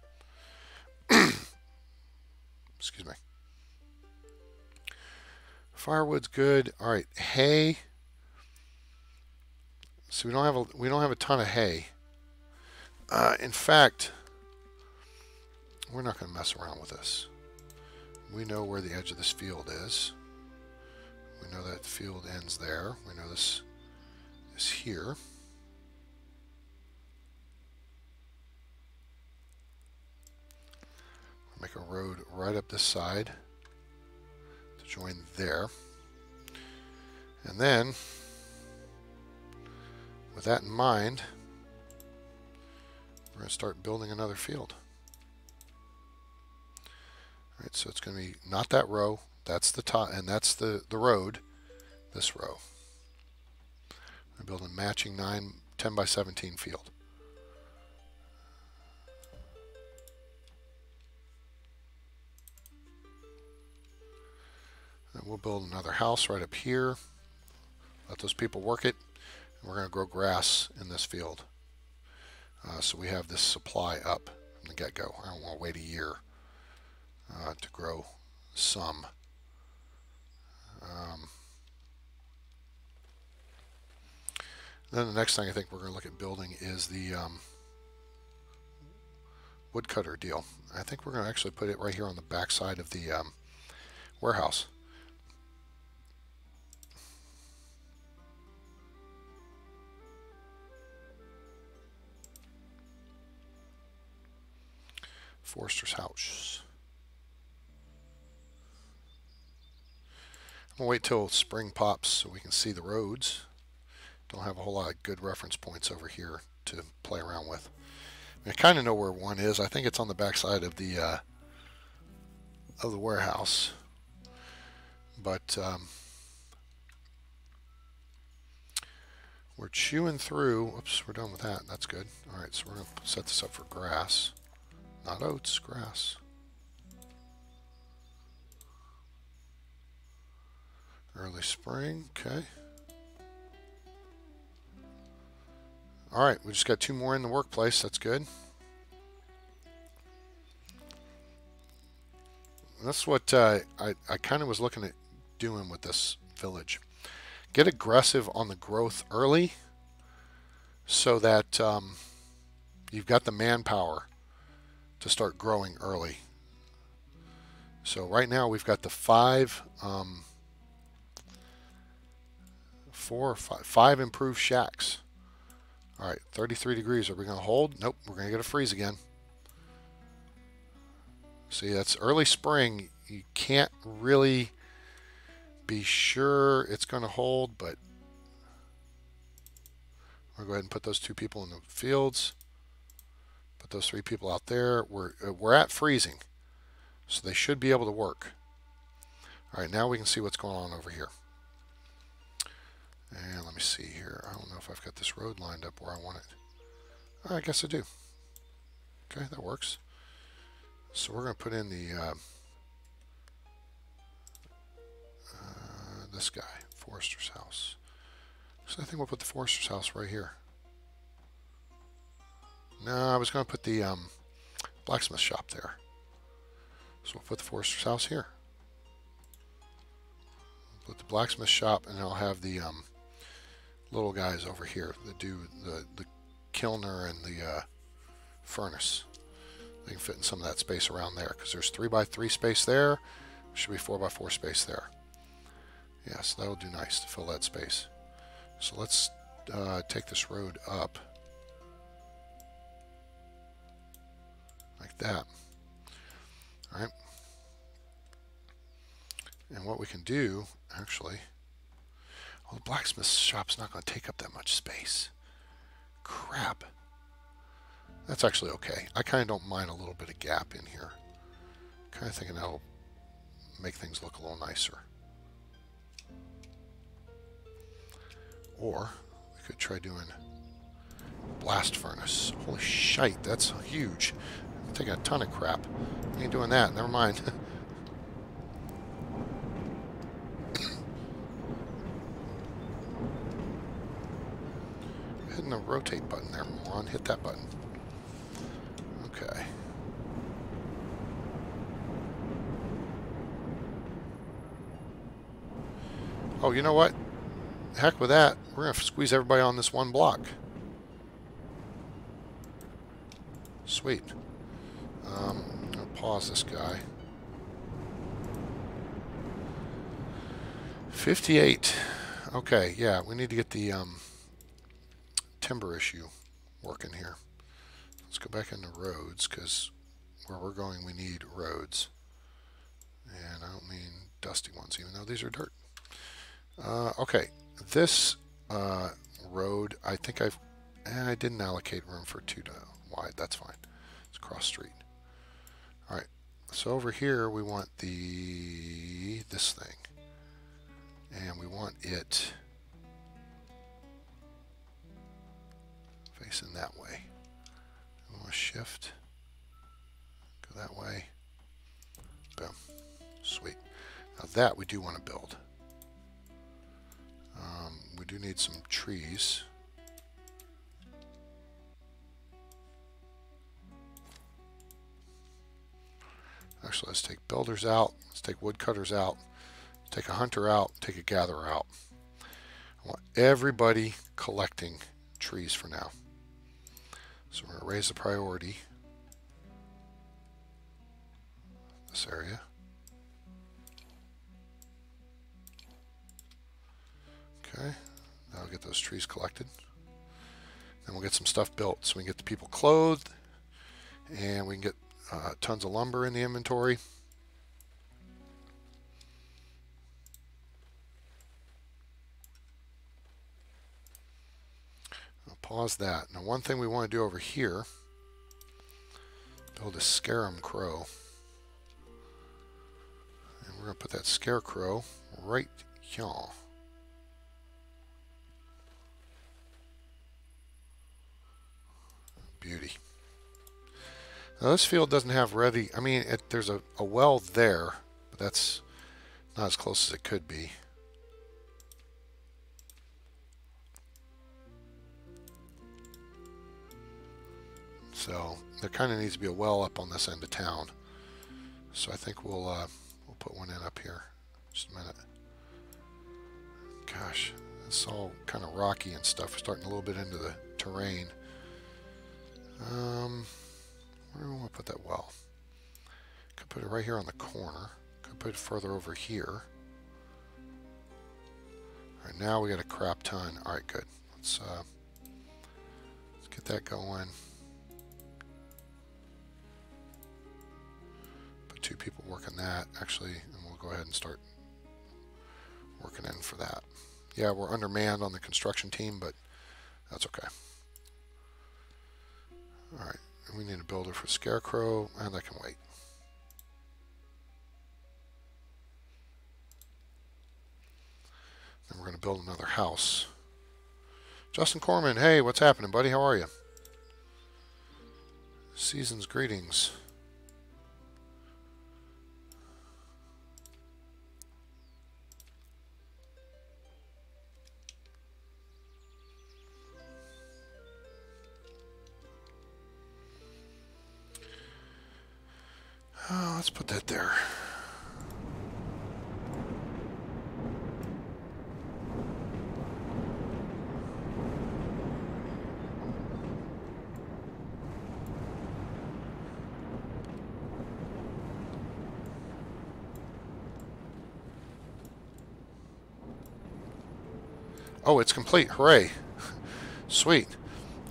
Excuse me. Firewood's good. All right, hay. So we don't have a ton of hay. In fact, we're not going to mess around with this. We know where the edge of this field is. We know that the field ends there. We know this is here. We'll make a road right up this side to join there. And then, with that in mind, we're going to start building another field. Alright, so it's going to be not that row, that's the top, and that's the road, this row. I'm building a matching 10 by 17 field. And we'll build another house right up here. Let those people work it. And we're going to grow grass in this field. So we have this supply up from the get-go. I don't want to wait a year. to grow some. Um, then the next thing I think we're going to look at building is the woodcutter deal. I think we're going to actually put it right here on the back side of the warehouse. Forester's house. I'm going to wait till spring pops so we can see the roads. Don't have a whole lot of good reference points over here to play around with. I kind of know where one is. I think it's on the back side of the warehouse. But we're chewing through. Oops, we're done with that. That's good. All right, so we're going to set this up for grass. Not oats, grass. Early spring, okay. All right, we just got 2 more in the workplace. That's good. That's what I kind of was looking at doing with this village. Get aggressive on the growth early so that you've got the manpower to start growing early. So right now we've got the 5 improved shacks. All right, 33 degrees. Are we going to hold? Nope, we're going to get a freeze again. See, that's early spring. You can't really be sure it's going to hold, but we'll go ahead and put those 2 people in the fields. Put those 3 people out there. We're at freezing, so they should be able to work. All right, now we can see what's going on over here. And let me see here. I don't know if I've got this road lined up where I want it. I guess I do. Okay, that works. So we're going to put in the this guy, Forester's house. So I think we'll put the Forester's house right here. No, I was going to put the blacksmith shop there. So we'll put the Forester's house here. Put the blacksmith shop, and I'll have the little guys over here that do the kilner and the furnace. They can fit in some of that space around there because there's 3x3 space there. Should be 4x4 space there. Yes, that'll do nice to fill that space. So let's take this road up like that. All right. And what we can do, actually, well, the blacksmith shop's not going to take up that much space. Crap. That's actually okay. I kind of don't mind a little bit of gap in here. Kind of thinking that'll make things look a little nicer. Or we could try doing blast furnace. Holy shite, that's huge. I'm taking a ton of crap. Ain't doing that. Never mind. Hitting the rotate button there, moron. Hit that button. Okay. Oh, you know what? Heck with that. We're going to squeeze everybody on this one block. Sweet. I'm going to pause this guy. 58. Okay, yeah, we need to get the timber issue working here. Let's go back into roads, because where we're going we need roads. And I don't mean dusty ones, even though these are dirt. Okay, this road, I think I didn't allocate room for 2 wide. That's fine. It's cross street. All right, so over here we want this thing, and we want it facing that way. We want to shift, go that way. Boom. Sweet. Now that we do want to build. We do need some trees. Actually, let's take builders out. Let's take woodcutters out. Take a hunter out. Take a gatherer out. I want everybody collecting trees for now. So we're going to raise the priority. This area. Okay, that'll get those trees collected. Then we'll get some stuff built so we can get the people clothed and we can get tons of lumber in the inventory. I'll pause that. Now one thing we want to do over here, build a scarum crow. And we're going to put that scarecrow right here. Beauty. Now this field doesn't have ready, I mean, there's a well there, but that's not as close as it could be. So there kind of needs to be a well up on this end of town. So I think we'll put one in up here. Just a minute. Gosh, it's all kind of rocky and stuff. We're starting a little bit into the terrain. Where do we want to put that well? Could put it right here on the corner. Could put it further over here. Alright, now we got a crap ton. Alright, good. Let's get that going. Put 2 people working that, actually, and we'll go ahead and start working in for that. Yeah, we're undermanned on the construction team, but that's okay. Alright, we need a builder for Scarecrow, and that can wait. Then we're going to build another house. Justin Corman, hey, what's happening, buddy? How are you? Season's greetings. Let's put that there. Oh, it's complete. Hooray. Sweet.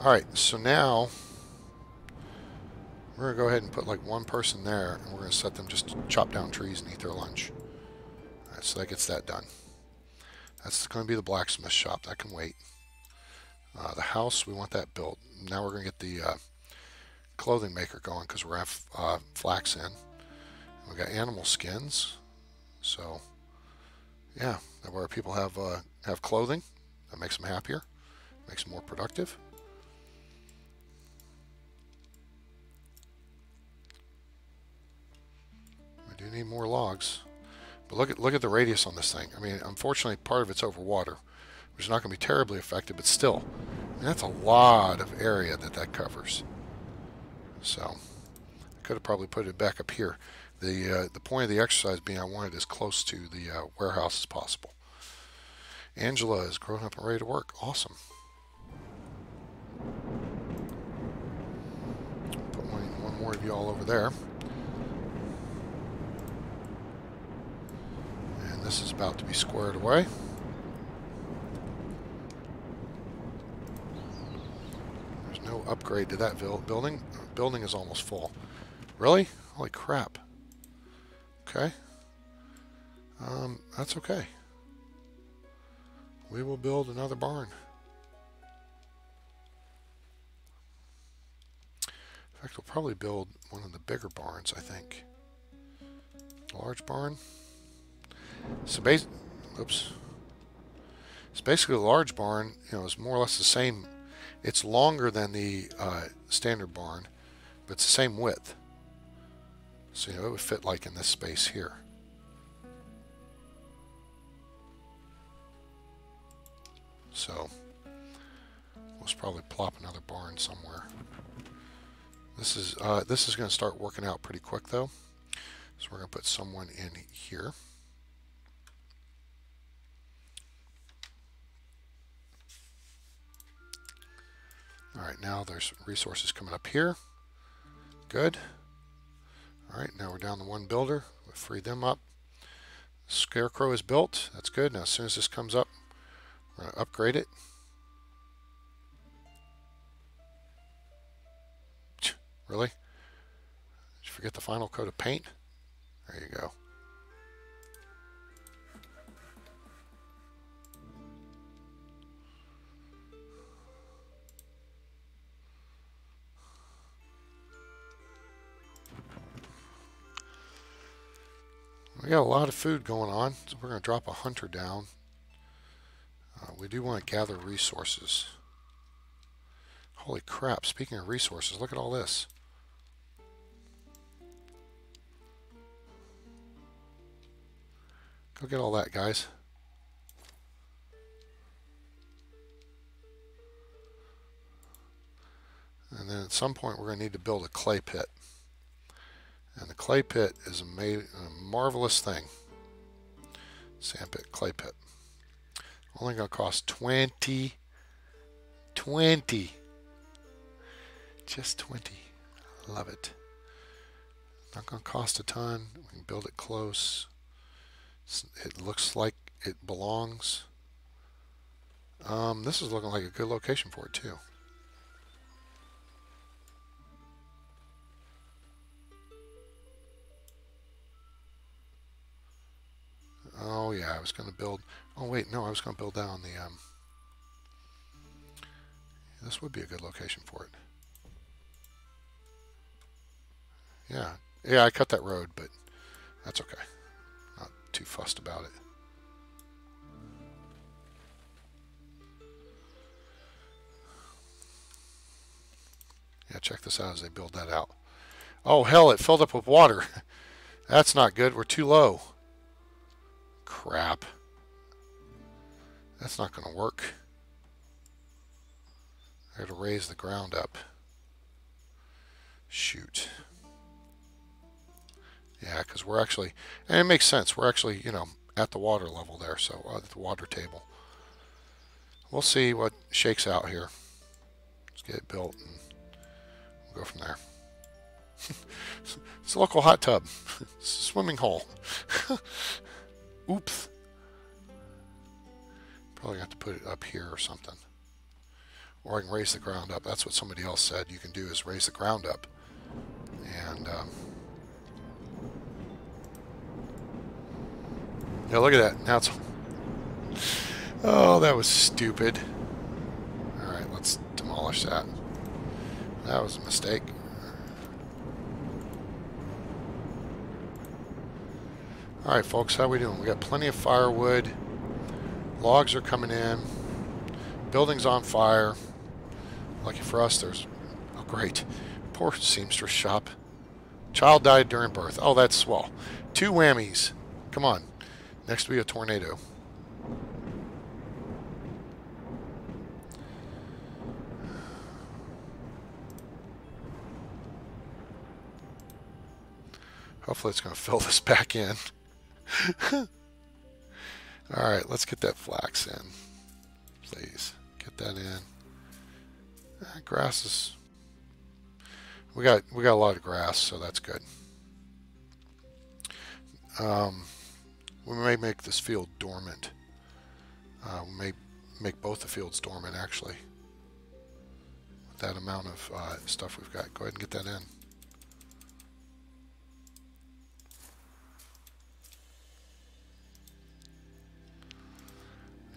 Alright, so now we're going to go ahead and put like one person there, and we're going to set them just to chop down trees and eat their lunch. Alright, so that gets that done. That's going to be the blacksmith shop. That can wait. The house, we want that built. Now we're going to get the clothing maker going because we're going to have flax in. We've got animal skins. So, yeah, that where people have clothing. That makes them happier. Makes them more productive. We do need more logs. But look at the radius on this thing. I mean, unfortunately, part of it's over water, which is not going to be terribly affected, but still, I mean, that's a lot of area that covers. So, I could have probably put it back up here. The point of the exercise being I want it as close to the warehouse as possible. Angela is grown up and ready to work. Awesome. Put one more of you all over there. And this is about to be squared away. There's no upgrade to that building. Building is almost full. Really? Holy crap. Okay. That's okay. We will build another barn. In fact, we'll probably build one of the bigger barns, I think. Large barn. So it's basically a large barn, you know, is more or less the same. It's longer than the standard barn, but it's the same width. So, you know, it would fit like in this space here. So, we'll probably plop another barn somewhere. This is going to start working out pretty quick though. So we're going to put someone in here. All right, now there's resources coming up here. Good. All right, now we're down to one builder. We'll free them up. Scarecrow is built. That's good. Now as soon as this comes up, we're going to upgrade it. Really? Did you forget the final coat of paint? There you go. We got a lot of food going on, so we're going to drop a hunter down. We do want to gather resources. Holy crap, speaking of resources, look at all this. Go get all that, guys. And then at some point we're going to need to build a clay pit. And the clay pit is a marvelous thing. Sand pit, clay pit. Only going to cost 20. Just 20. Love it. Not going to cost a ton. We can build it close. It looks like it belongs. This is looking like a good location for it too. Oh yeah, I was going to build. Oh wait, no, I was going to build down the. This would be a good location for it. Yeah, I cut that road, but that's okay. Not too fussed about it. Yeah, check this out as they build that out. Oh hell, it filled up with water. That's not good. We're too low. Crap. That's not going to work. I got to raise the ground up. Shoot. Yeah, because we're actually, and it makes sense. We're actually, you know, at the water level there, so at the water table. We'll see what shakes out here. Let's get it built and we'll go from there. It's a local hot tub. It's a swimming hole. Oops. Probably got to put it up here or something. Or I can raise the ground up. That's what somebody else said you can do, is raise the ground up. And yeah, look at that. Now it's... Oh, that was stupid. Alright, let's demolish that. That was a mistake. Alright folks, how we doing? We got plenty of firewood. Logs are coming in. Building's on fire. Lucky for us, there's... Oh great. Poor seamstress shop. Child died during birth. Oh, that's swell. 2 whammies. Come on. Next will be a tornado. Hopefully it's going to fill this back in. Alright, let's get that flax in. Please. Get that in. Grass is... We got a lot of grass, so that's good. We may make this field dormant. We may make both the fields dormant, actually. With that amount of stuff we've got. Go ahead and get that in.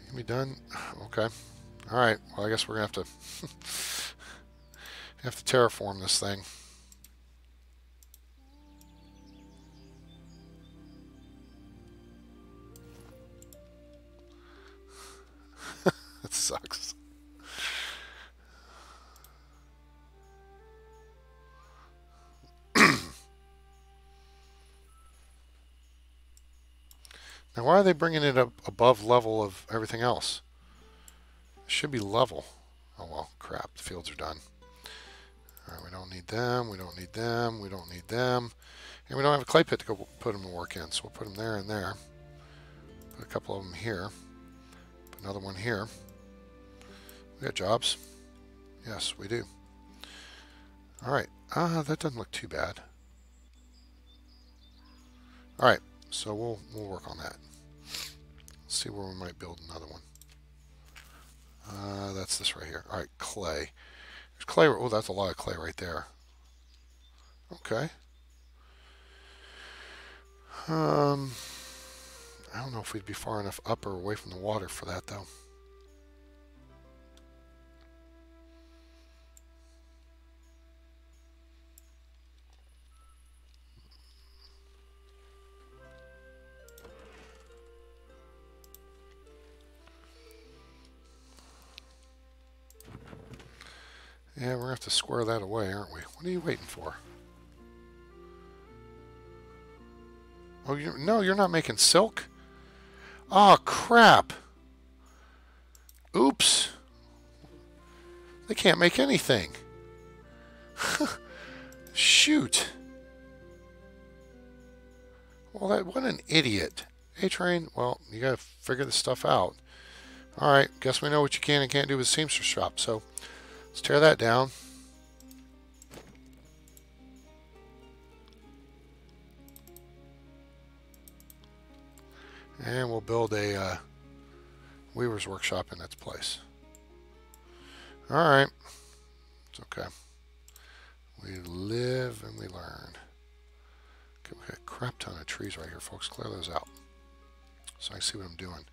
Can be done? Okay. Alright, well I guess we're going to have to terraform this thing. That sucks. Now why are they bringing it up above level of everything else? It should be level. Oh well, crap, the fields are done. All right, we don't need them. We don't need them. We don't need them. And we don't have a clay pit to go put them to work in, so we'll put them there and there. Put a couple of them here. Put another one here. We got jobs. Yes, we do. All right. That doesn't look too bad. All right, so we'll work on that. Let's see where we might build another one. That's this right here. All right, clay. There's clay. Oh, that's a lot of clay right there. Okay. I don't know if we'd be far enough up or away from the water for that, though. Yeah, we're going to have to square that away, aren't we? What are you waiting for? Oh, no, you're not making silk? Oh, crap. Oops. They can't make anything. Shoot. Well, what an idiot. A-Train, well, you got to figure this stuff out. All right, guess we know what you can and can't do with the seamstress shop, so let's tear that down. And we'll build a weaver's workshop in its place. All right. It's okay. We live and we learn. Okay, we got a crap ton of trees right here, folks. Clear those out so I can see what I'm doing.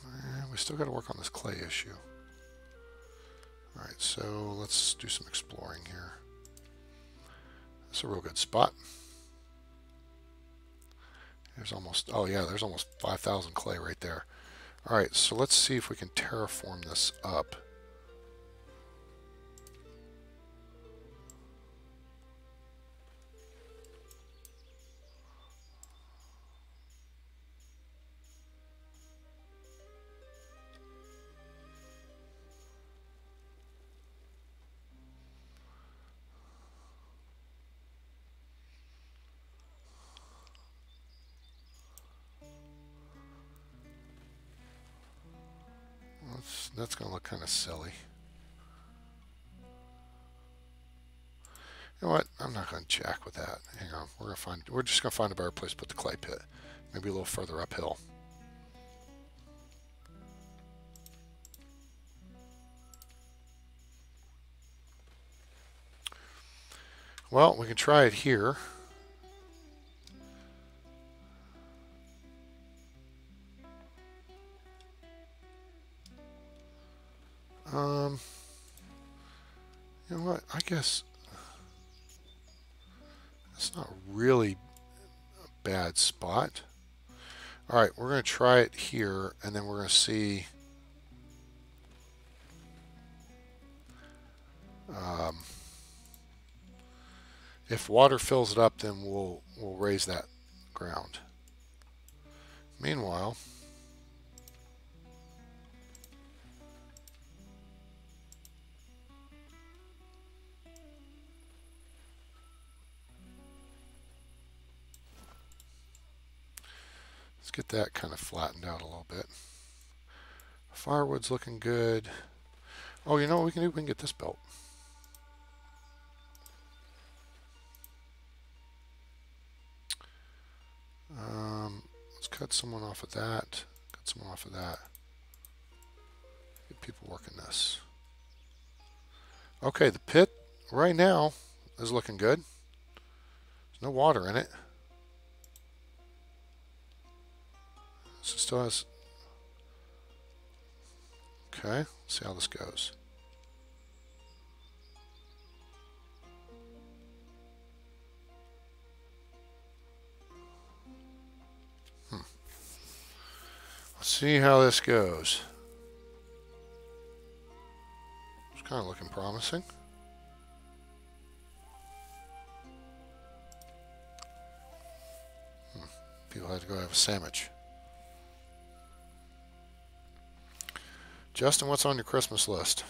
And we still got to work on this clay issue. All right, so let's do some exploring here. That's a real good spot. There's almost, oh yeah, there's almost 5,000 clay right there. All right, so let's see if we can terraform this up. That's going to look kind of silly. You know what? I'm not going to jack with that. Hang on. We're just going to find a better place to put the clay pit. Maybe a little further uphill. Well, we can try it here. You know what? I guess it's not really a bad spot. All right, we're going to try it here, and then we're going to see. If water fills it up, then we'll raise that ground. Meanwhile, let's get that kind of flattened out a little bit. Firewood's looking good. Oh, you know what we can do? We can get this built. Let's cut someone off of that. Cut someone off of that. Get people working this. Okay, the pit right now is looking good. There's no water in it. So it still has. Okay, let's see how this goes. Let's see how this goes. It's kind of looking promising. People had to go have a sandwich. Justin, what's on your Christmas list?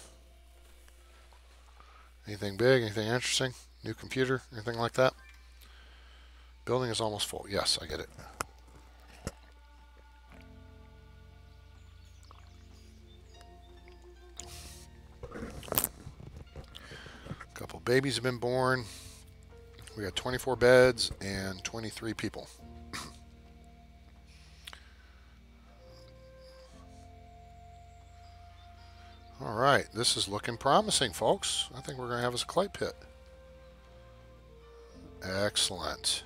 Anything big? Anything interesting? New computer? Anything like that? Building is almost full. Yes, I get it. A couple babies have been born. We got 24 beds and 23 people. All right, this is looking promising, folks. I think we're going to have us a clay pit. Excellent.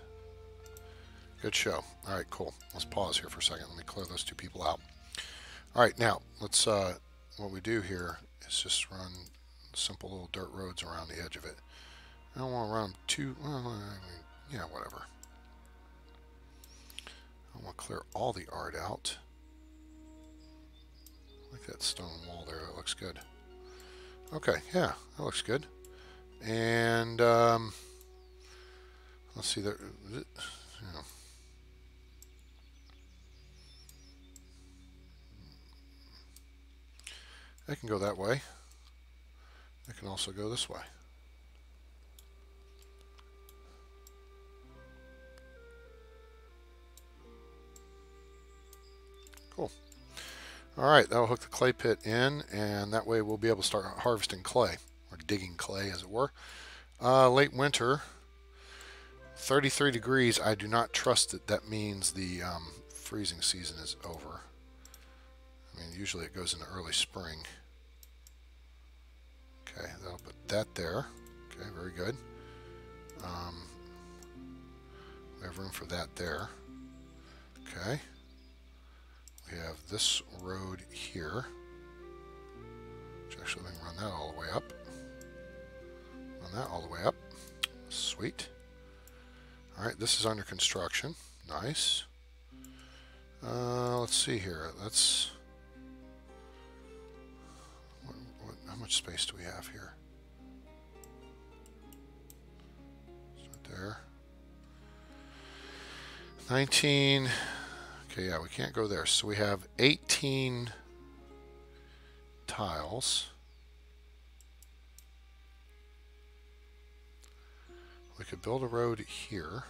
Good show. All right, cool. Let's pause here for a second. Let me clear those two people out. All right, now let's. What we do here is just run simple little dirt roads around the edge of it. I don't want to run them too. Well, I mean, yeah, whatever. I want to clear all the art out. I like that stone wall there. That looks good. Okay, yeah, that looks good. And let's see there. You know. It can go that way. It can also go this way. Cool. All right, that'll hook the clay pit in, and that way we'll be able to start harvesting clay, or digging clay, as it were. Late winter, 33 degrees. I do not trust that that means the freezing season is over. I mean, usually it goes into early spring. Okay, that'll put that there. Okay, very good. We have room for that there. Okay. We have this road here, which actually we can run that all the way up. Run that all the way up. Sweet. All right, this is under construction. Nice. Let's see here. Let's. How much space do we have here? Right there. 19. Okay, yeah, we can't go there. So we have 18 tiles. We could build a road here.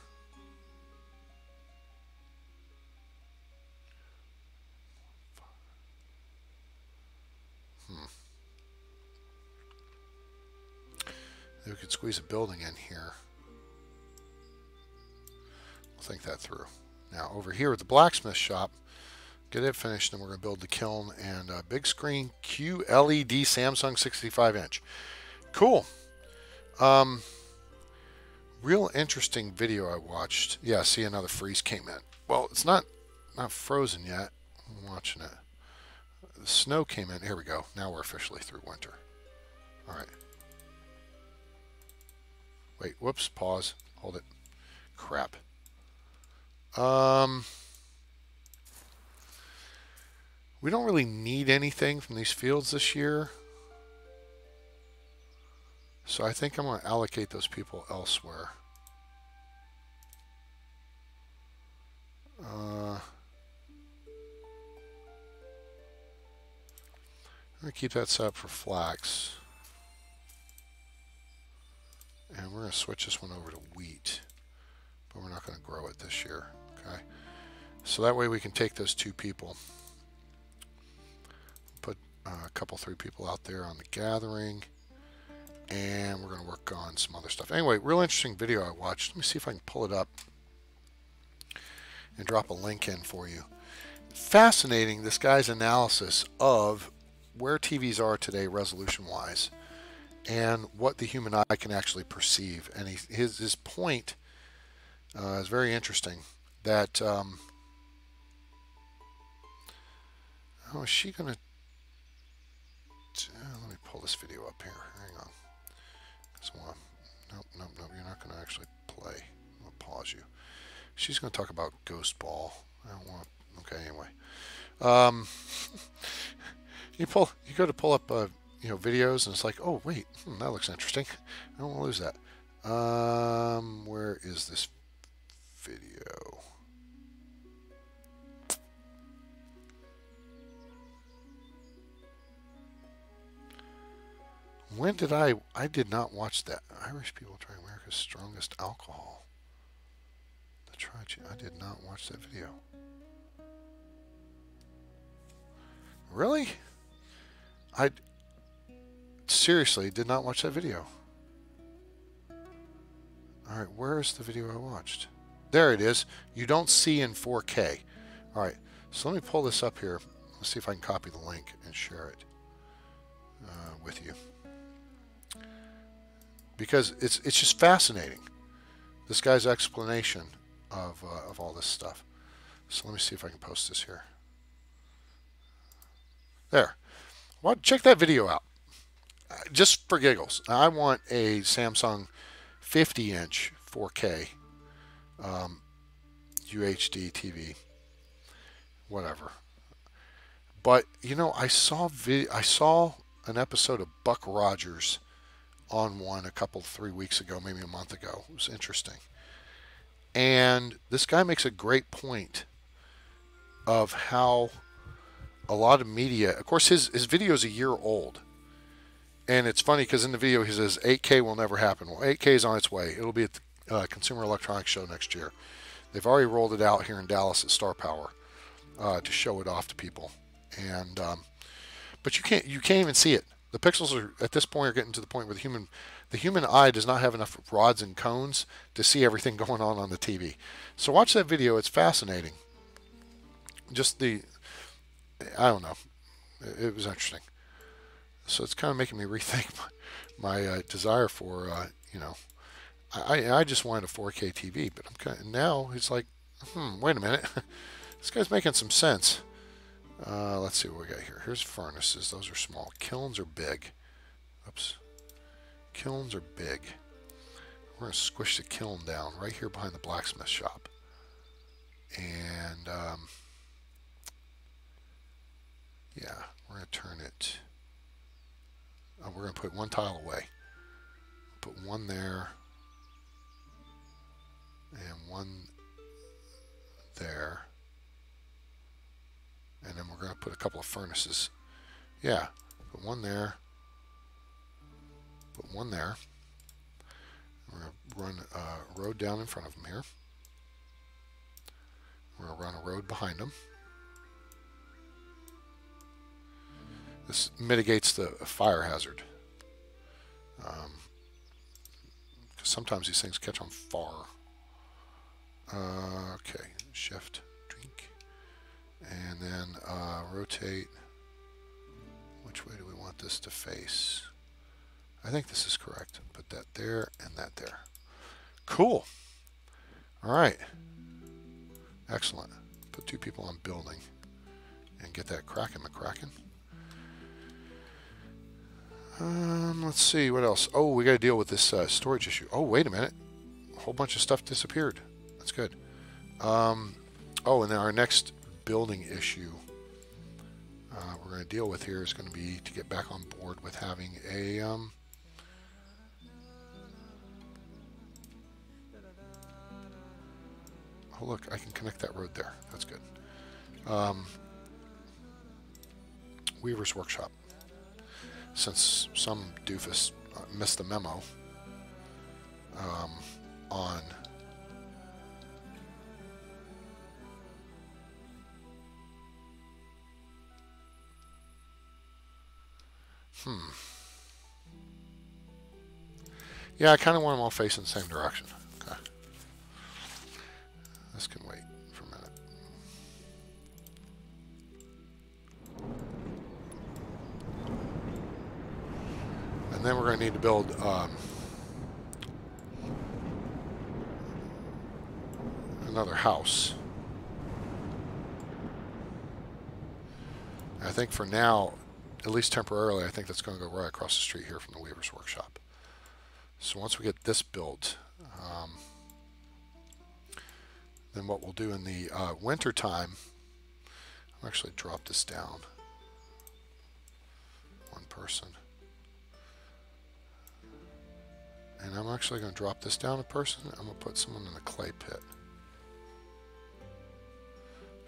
Then we could squeeze a building in here. We'll think that through. Now over here at the blacksmith shop, get it finished, and we're going to build the kiln and a big screen QLED Samsung 65-inch. Cool. Real interesting video I watched. Yeah, see, another freeze came in. Well, it's not frozen yet. I'm watching it. The snow came in. Here we go. Now we're officially through winter. All right. Wait, whoops, pause. Hold it. Crap. We don't really need anything from these fields this year. So I think I'm going to allocate those people elsewhere. I'm going to keep that set up for flax. And we're going to switch this one over to wheat. But we're not going to grow it this year. Okay. So that way we can take those two people. Put a couple, 3 people out there on the gathering. And we're going to work on some other stuff. Anyway, real interesting video I watched. Let me see if I can pull it up and drop a link in for you. Fascinating, this guy's analysis of where TVs are today resolution-wise and what the human eye can actually perceive. And his point is very interesting. That, oh, is she going to... let me pull this video up here. Hang on. Nope, you're not going to actually play. I'll pause you. She's going to talk about Ghost Ball. I don't want to... Okay, anyway. You go to pull up videos, and it's like, oh wait, that looks interesting. I don't want to lose that. Where is this video? When did I did not watch that. Irish people try America's strongest alcohol. I did not watch that video. Really? I seriously did not watch that video. Alright, where's the video I watched? There it is. You don't see in 4K. Alright, so let me pull this up here. Let's see if I can copy the link and share it with you. Because it's just fascinating. This guy's explanation of all this stuff. So let me see if I can post this here. There. Well, check that video out. Just for giggles. I want a Samsung 50-inch 4K UHD TV, whatever. But you know, I saw an episode of Buck Rogers on one 3 weeks ago, maybe a month ago. It was interesting, and this guy makes a great point of how a lot of media, of course, his video is a year old. And it's funny because in the video he says 8K will never happen. Well, 8K is on its way. It'll be at the Consumer Electronics Show next year. They've already rolled it out here in Dallas at Star Power to show it off to people. And but you can't even see it. The pixels are at this point are getting to the point where the human eye does not have enough rods and cones to see everything going on the TV. So watch that video. It's fascinating. Just I don't know. It was interesting. So it's kind of making me rethink my desire for, you know, I just wanted a 4K TV, but now it's like, wait a minute, this guy's making some sense. Let's see what we got here. Here's furnaces. Those are small. Kilns are big. Oops. Kilns are big. We're going to squish the kiln down right here behind the blacksmith shop. And, yeah, we're going to turn it. We're going to put one tile away. Put one there. And one there. And then we're going to put a couple of furnaces. Yeah, put one there. Put one there. We're going to run a road down in front of them here. We're going to run a road behind them. This mitigates the fire hazard. Because sometimes these things catch on fire. Okay, shift, drink. And then rotate. Which way do we want this to face? I think this is correct. Put that there and that there. Cool. All right. Excellent. Put two people on building and get that cracking McCracken. Let's see, what else? Oh, we got to deal with this storage issue. Oh, wait a minute. A whole bunch of stuff disappeared. That's good. Oh, and then our next building issue we're going to deal with here is going to be to get back on board with having a... oh, look, I can connect that road there. That's good. Weaver's Workshop. Since some doofus missed the memo on yeah, I kind of want them all facing the same direction. Okay. This can wait for a minute. And then we're going to need to build another house. I think for now, at least temporarily, I think that's going to go right across the street here from the Weaver's Workshop. So once we get this built, then what we'll do in the winter time, I'll actually drop this down. One person. And I'm actually going to drop this down a person. I'm going to put someone in the clay pit.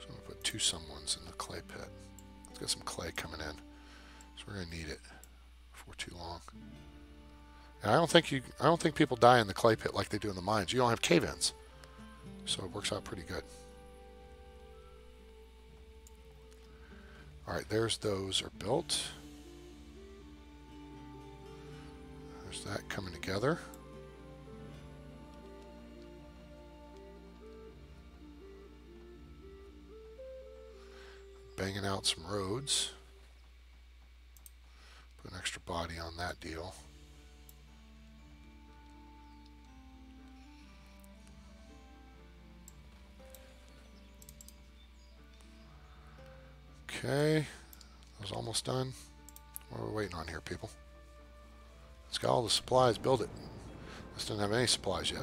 So I'm going to put two someones in the clay pit. Let's get some clay coming in. So we're going to need it for too long. And I don't think people die in the clay pit like they do in the mines. You don't have cave-ins, so it works out pretty good. All right, those are built. There's that coming together. Banging out some roads. Put an extra body on that deal. Okay, that was almost done. What are we waiting on here, people? It's got all the supplies, build it. This doesn't have any supplies yet.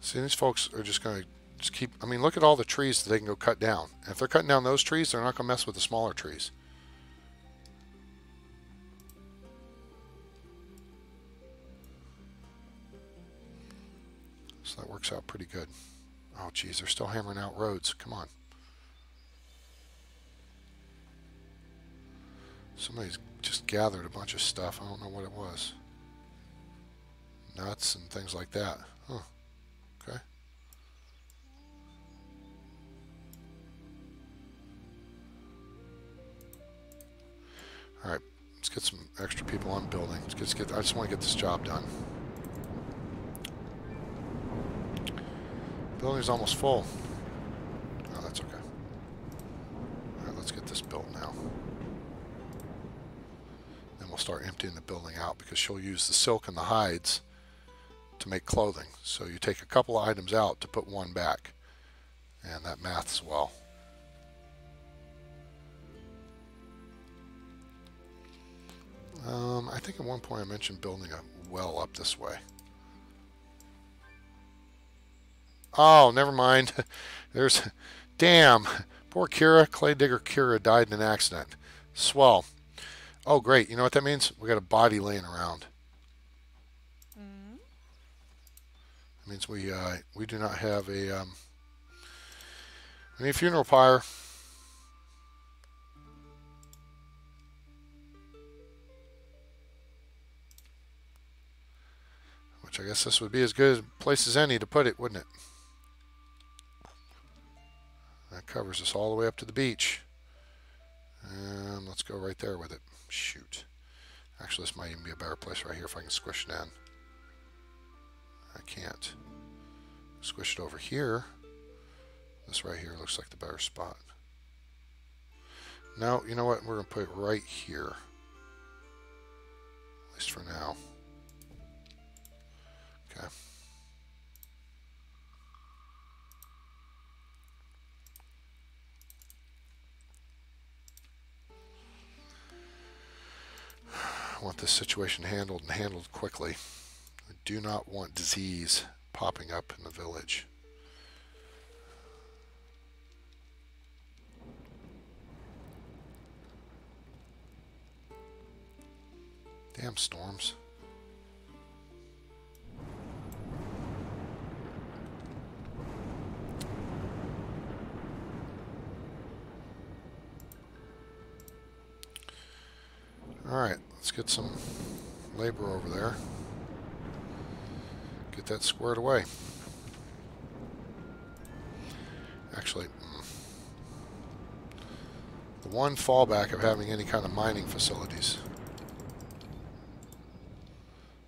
See, these folks are just going to keep, I mean, look at all the trees that they can go cut down. And if they're cutting down those trees, they're not going to mess with the smaller trees. So that works out pretty good. Oh, geez, they're still hammering out roads. Come on. Somebody's just gathered a bunch of stuff. I don't know what it was. Nuts and things like that. Huh. Okay. All right. Let's get some extra people on building. I just want to get this job done. Building's almost full. Oh, that's okay. All right, let's get this built now. Then we'll start emptying the building out because she'll use the silk and the hides to make clothing. So you take a couple of items out to put one back. And that maths well. I think at one point I mentioned building a well up this way. Oh, never mind. There's... Damn. Poor Kira. Clay digger Kira died in an accident. Swell. Oh, great. You know what that means? We got a body laying around. It means we do not have a... we need a funeral pyre. Which I guess this would be as good a place as any to put it, wouldn't it? That covers us all the way up to the beach. And let's go right there with it. Shoot. Actually, this might even be a better place right here if I can squish it in. I can't. Squish it over here. This right here looks like the better spot. No, you know what? We're going to put it right here. At least for now. Okay. I want this situation handled and handled quickly. I do not want disease popping up in the village. Damn storms. Alright, let's get some labor over there. Get that squared away. Actually, the one fallback of having any kind of mining facilities,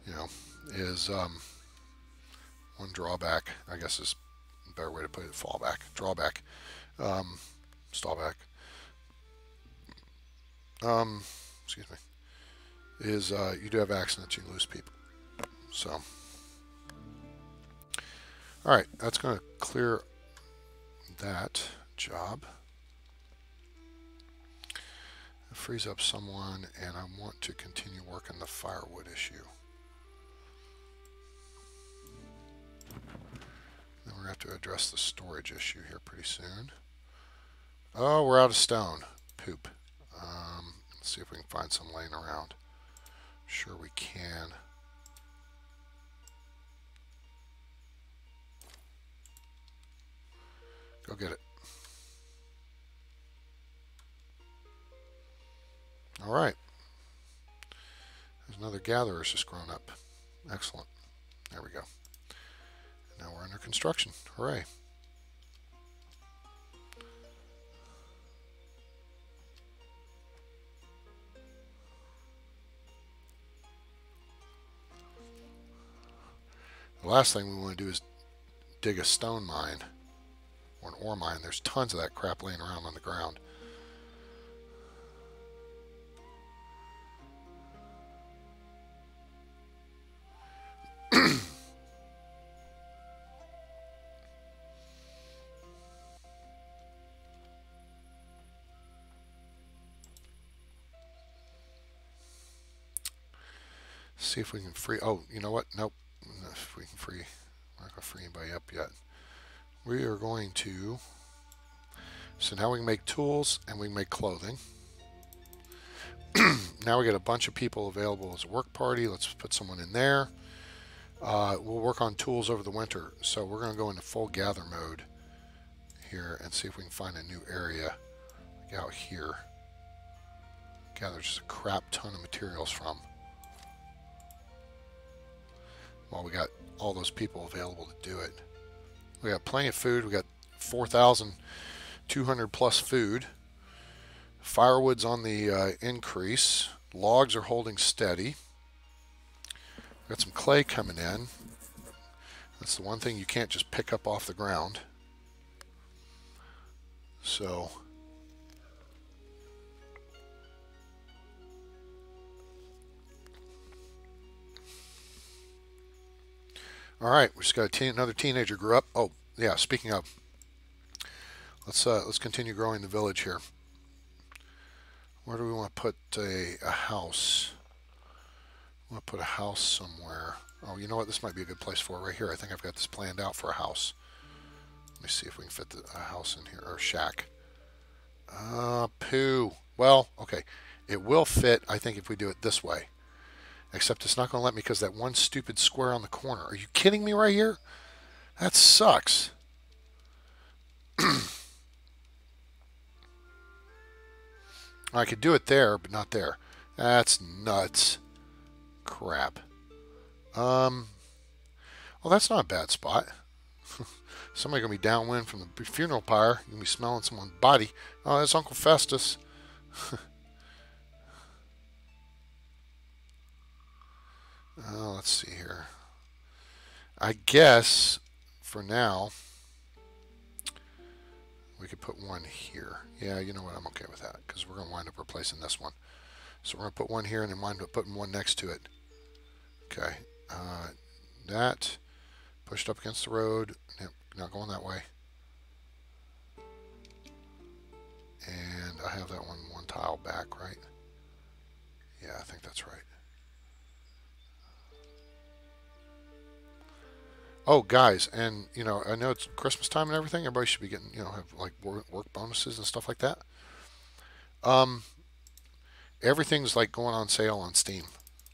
you know, is one drawback, I guess is a better way to put it, fallback, drawback, stallback, excuse me, is you do have accidents, you lose people. So, alright, that's going to clear that job. It frees up someone, and I want to continue working the firewood issue. Then we're going to have to address the storage issue here pretty soon. Oh, we're out of stone. Poop. Let's see if we can find some laying around. Sure we can. Go get it. All right. There's another gatherer's just grown up. Excellent. There we go. Now we're under construction. Hooray. The last thing we want to do is dig a stone mine or an ore mine. There's tons of that crap laying around on the ground. See if we can free. Oh, you know what? Nope. If we can free. We're not going to free anybody up yet. We are going to. So now we can make tools and we can make clothing. Now we got a bunch of people available as a work party. Let's put someone in there. We'll work on tools over the winter. So we're going to go into full gather mode here and see if we can find a new area like out here. Gather just a crap ton of materials from. Well, we got all those people available to do it. We got plenty of food. We got 4,200 plus food. Firewood's on the increase. Logs are holding steady. We got some clay coming in. That's the one thing you can't just pick up off the ground. So all right, we just got another teenager grew up. Oh, yeah, speaking of, let's continue growing the village here. Where do we want to put a house? We want to put a house somewhere. Oh, you know what? This might be a good place for it right here. I think I've got this planned out for a house. Let me see if we can fit a house in here, or a shack. Poo. Well, okay. It will fit, I think, if we do it this way. Except it's not going to let me because that one stupid square on the corner. Are you kidding me right here? That sucks. I could do it there, but not there. That's nuts. Crap. Well, that's not a bad spot. Somebody going to be downwind from the funeral pyre. You're going to be smelling someone's body. Oh, that's Uncle Festus. Let's see here. I guess for now we could put one here. Yeah, you know what? I'm okay with that because we're going to wind up replacing this one. So we're going to put one here and then wind up putting one next to it. Okay. That pushed up against the road. Yep, not going that way. And I have that one tile back, right? Yeah, I think that's right. Oh, guys, and you know, I know it's Christmas time and everything. Everybody should be getting, you know, have like work bonuses and stuff like that. Everything's like going on sale on Steam.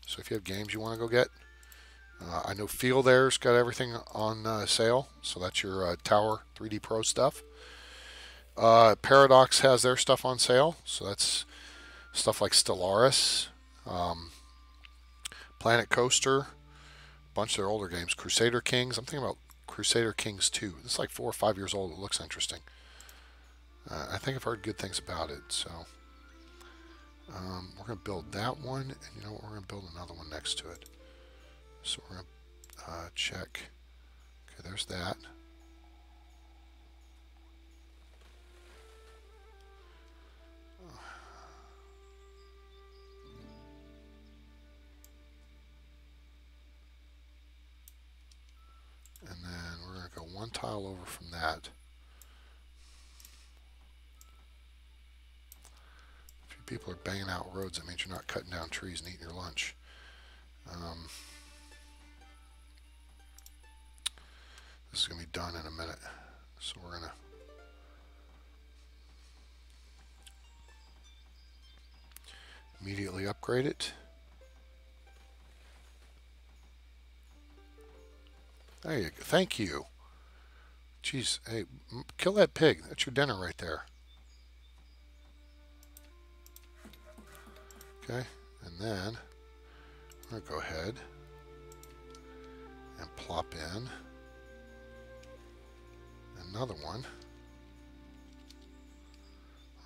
So if you have games you want to go get, I know Feudal there's got everything on sale. So that's your Tower 3D Pro stuff. Paradox has their stuff on sale. So that's stuff like Stellaris, Planet Coaster. Bunch of their older games. Crusader Kings. I'm thinking about Crusader Kings 2. It's like 4 or 5 years old. It looks interesting. I think I've heard good things about it. So we're going to build that one. And you know what? We're going to build another one next to it. So we're going to check. Okay, there's that. And then we're going to go one tile over from that. If you people are banging out roads, that means you're not cutting down trees and eating your lunch. This is going to be done in a minute. So we're going to immediately upgrade it. There you go. Thank you. Jeez, hey, kill that pig. That's your dinner right there. Okay, and then I'm going to go ahead and plop in another one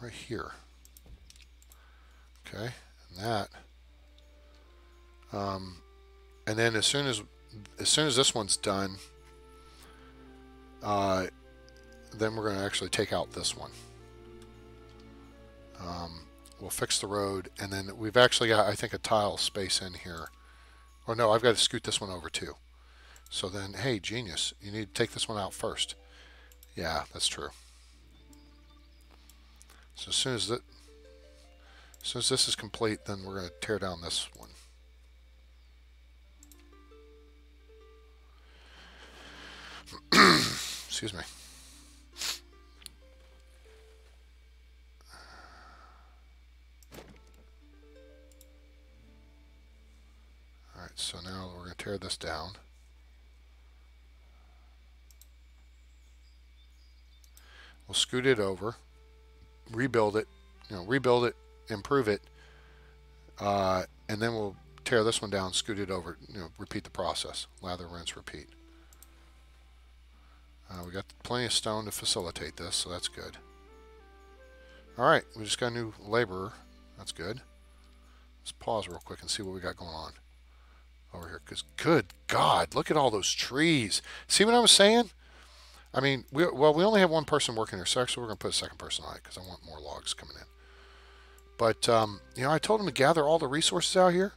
right here. Okay, and that, and then as soon as this one's done, then we're going to actually take out this one. We'll fix the road, and then we've actually got, I think, a tile space in here. Or no, I've got to scoot this one over too. So then, hey, genius, you need to take this one out first. Yeah, that's true. So as soon as this is complete, then we're going to tear down this one. Excuse me. All right, so now we're going to tear this down. We'll scoot it over, rebuild it, improve it, and then we'll tear this one down, scoot it over, repeat the process. Lather, rinse, repeat. We got plenty of stone to facilitate this, so that's good. All right, we just got a new laborer. That's good. Let's pause real quick and see what we got going on over here. Because, good God, look at all those trees. See what I was saying? I mean, we only have one person working here, so actually we're going to put a second person on it because I want more logs coming in. But, I told him to gather all the resources out here.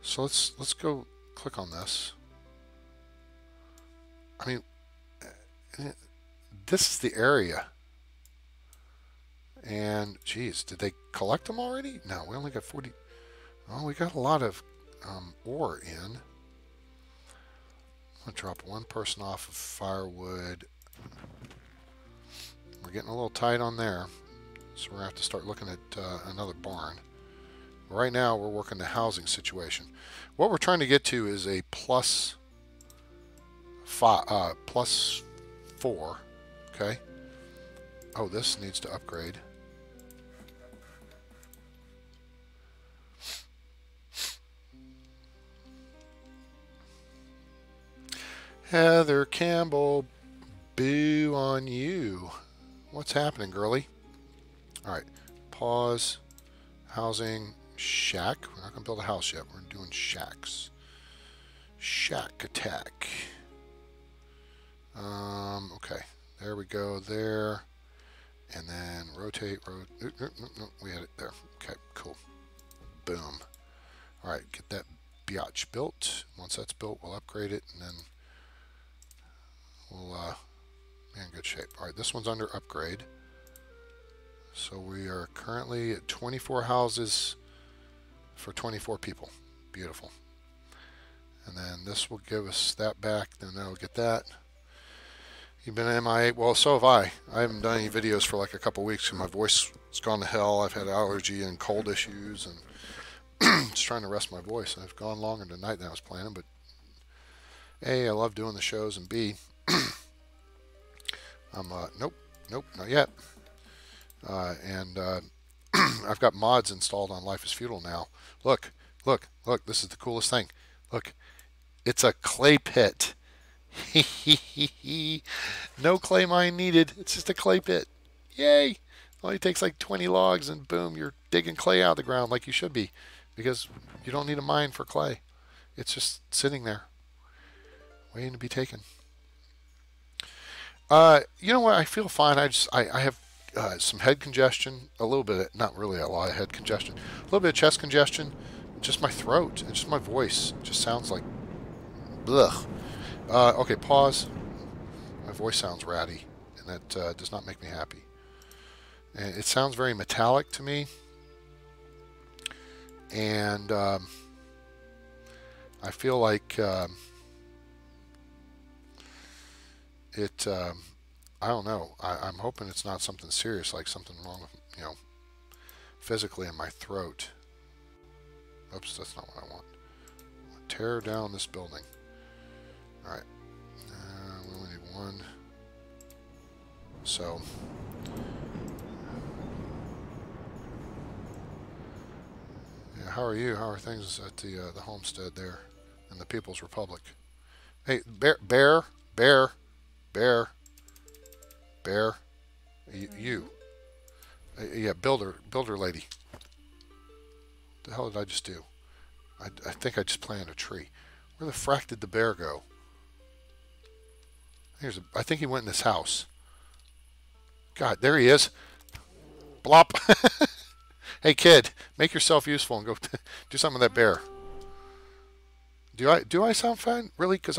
So let's go click on this. I mean, this is the area. And, geez, did they collect them already? No, we only got 40. Oh, we got a lot of ore in. I'm going to drop one person off of firewood. We're getting a little tight on there. So we're going to have to start looking at another barn. Right now, we're working the housing situation. What we're trying to get to is a plus 4. Okay. Oh, this needs to upgrade. Heather Campbell, boo on you. What's happening, girly? All right, pause. Housing, shack. We're not going to build a house yet. We're doing shacks. Shack attack. Okay, there we go there. And then rotate. No, we had it there. Okay, cool. Boom. All right, get that biatch built. Once that's built, we'll upgrade it, and then we'll be in good shape. All right, this one's under upgrade. So we are currently at 24 houses for 24 people. Beautiful. And then this will give us that back. Then that'll get that. You've been MIA. Well, so have I. I haven't done any videos for like a couple weeks. My voice has gone to hell. I've had allergy and cold issues, and just trying to rest my voice. I've gone longer tonight than I was planning, but A, I love doing the shows, and B, I'm nope, not yet. And I've got mods installed on Life is Feudal now. Look, this is the coolest thing. Look, it's a clay pit. No clay mine needed. It's just a clay pit. Yay! Only takes like 20 logs and boom, you're digging clay out of the ground like you should be, because you don't need a mine for clay. It's just sitting there waiting to be taken. You know what? I feel fine. I have some head congestion, a little bit, not really a lot of head congestion, a little bit of chest congestion, just my throat and just my voice just sounds like blech. Okay, pause. My voice sounds ratty, and that does not make me happy. And it sounds very metallic to me, and I feel like I don't know. I'm hoping it's not something serious, like something wrong with, physically in my throat. Oops, that's not what I want. Tear down this building. All right. We only need one. So, yeah, how are you? How are things at the homestead there in the People's Republic? Hey, bear, bear, bear. You. Yeah, builder lady. The hell did I just do? I think I just planted a tree. Where the frack did the bear go? I think he went in this house. God, there he is. Blop. Hey kid, make yourself useful and go do something with that bear. Do I sound fine? Really? Because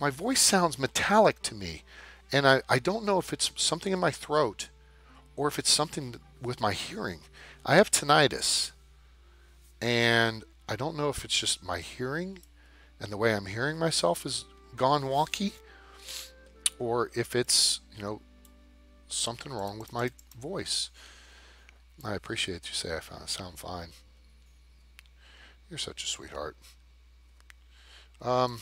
my voice sounds metallic to me, and I don't know if it's something in my throat or if it's something with my hearing. I have tinnitus, and I don't know if it's just my hearing and the way I'm hearing myself is gone wonky, or if it's something wrong with my voice. I appreciate you say I sound fine. You're such a sweetheart. All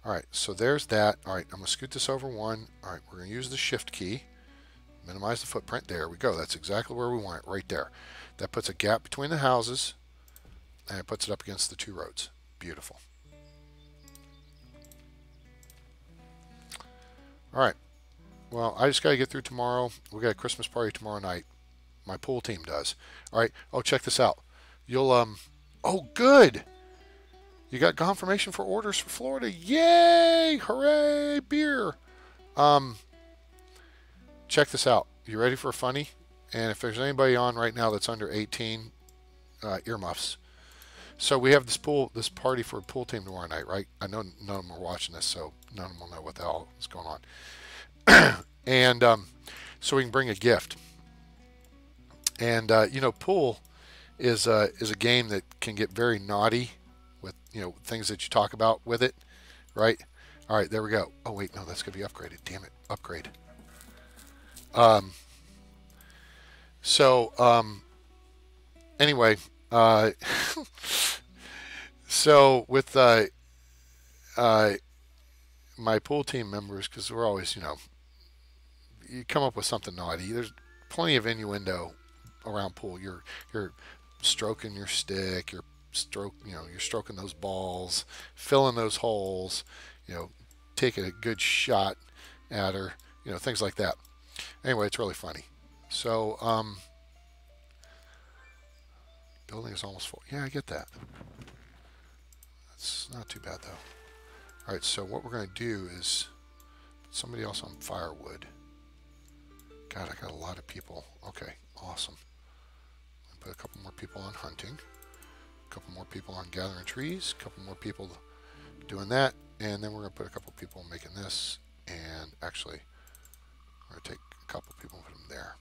right, so there's that. All right, I'm going to scoot this over one. All right, we're going to use the shift key. Minimize the footprint. There we go. That's exactly where we want it, right there. That puts a gap between the houses, and it puts it up against the two roads. Beautiful. All right. Well, I just got to get through tomorrow. We got a Christmas party tomorrow night. My pool team does. All right. Oh, check this out. You'll Oh, good. You got confirmation for orders for Florida. Yay! Hooray! Beer. Check this out. You ready for a funny? And if there's anybody on right now that's under 18, earmuffs. So we have this party for a pool team tomorrow night, right? I know none of them are watching this, so none of them will know what the hell is going on. And so we can bring a gift. And pool is a game that can get very naughty with things that you talk about with it, right? All right, there we go. Oh wait, no, that's gonna be upgraded. Damn it, upgrade. Anyway, so with my pool team members, because we're always you come up with something naughty. There's plenty of innuendo around pool. You're stroking your stick. You're stroking those balls, filling those holes. Taking a good shot at her. Things like that. Anyway, it's really funny. So, building is almost full. Yeah, I get that. That's not too bad though. All right, so what we're going to do is put somebody else on firewood. God, I got a lot of people. Okay, awesome. Put a couple more people on hunting. A couple more people on gathering trees. A couple more people doing that. And then we're going to put a couple people making this. And actually, we're going to take a couple people and put them there.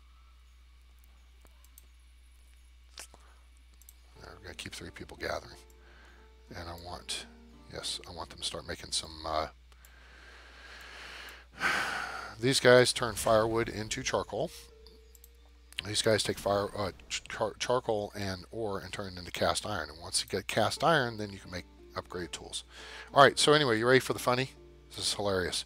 We're going to keep 3 people gathering. And I want them to start making some... these guys turn firewood into charcoal. These guys take charcoal and ore and turn it into cast iron. And once you get cast iron, then you can make upgraded tools. All right, so anyway, you ready for the funny? This is hilarious.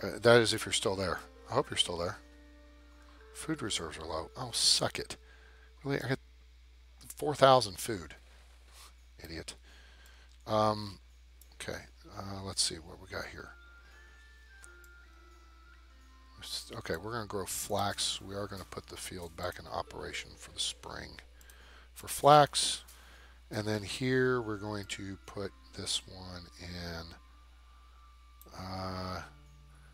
That is if you're still there. I hope you're still there. Food reserves are low. Oh, suck it. Really, I got 4,000 food. Idiot. Okay, let's see what we got here. Okay, we're going to grow flax. We are going to put the field back in operation for the spring for flax. And then here we're going to put this one in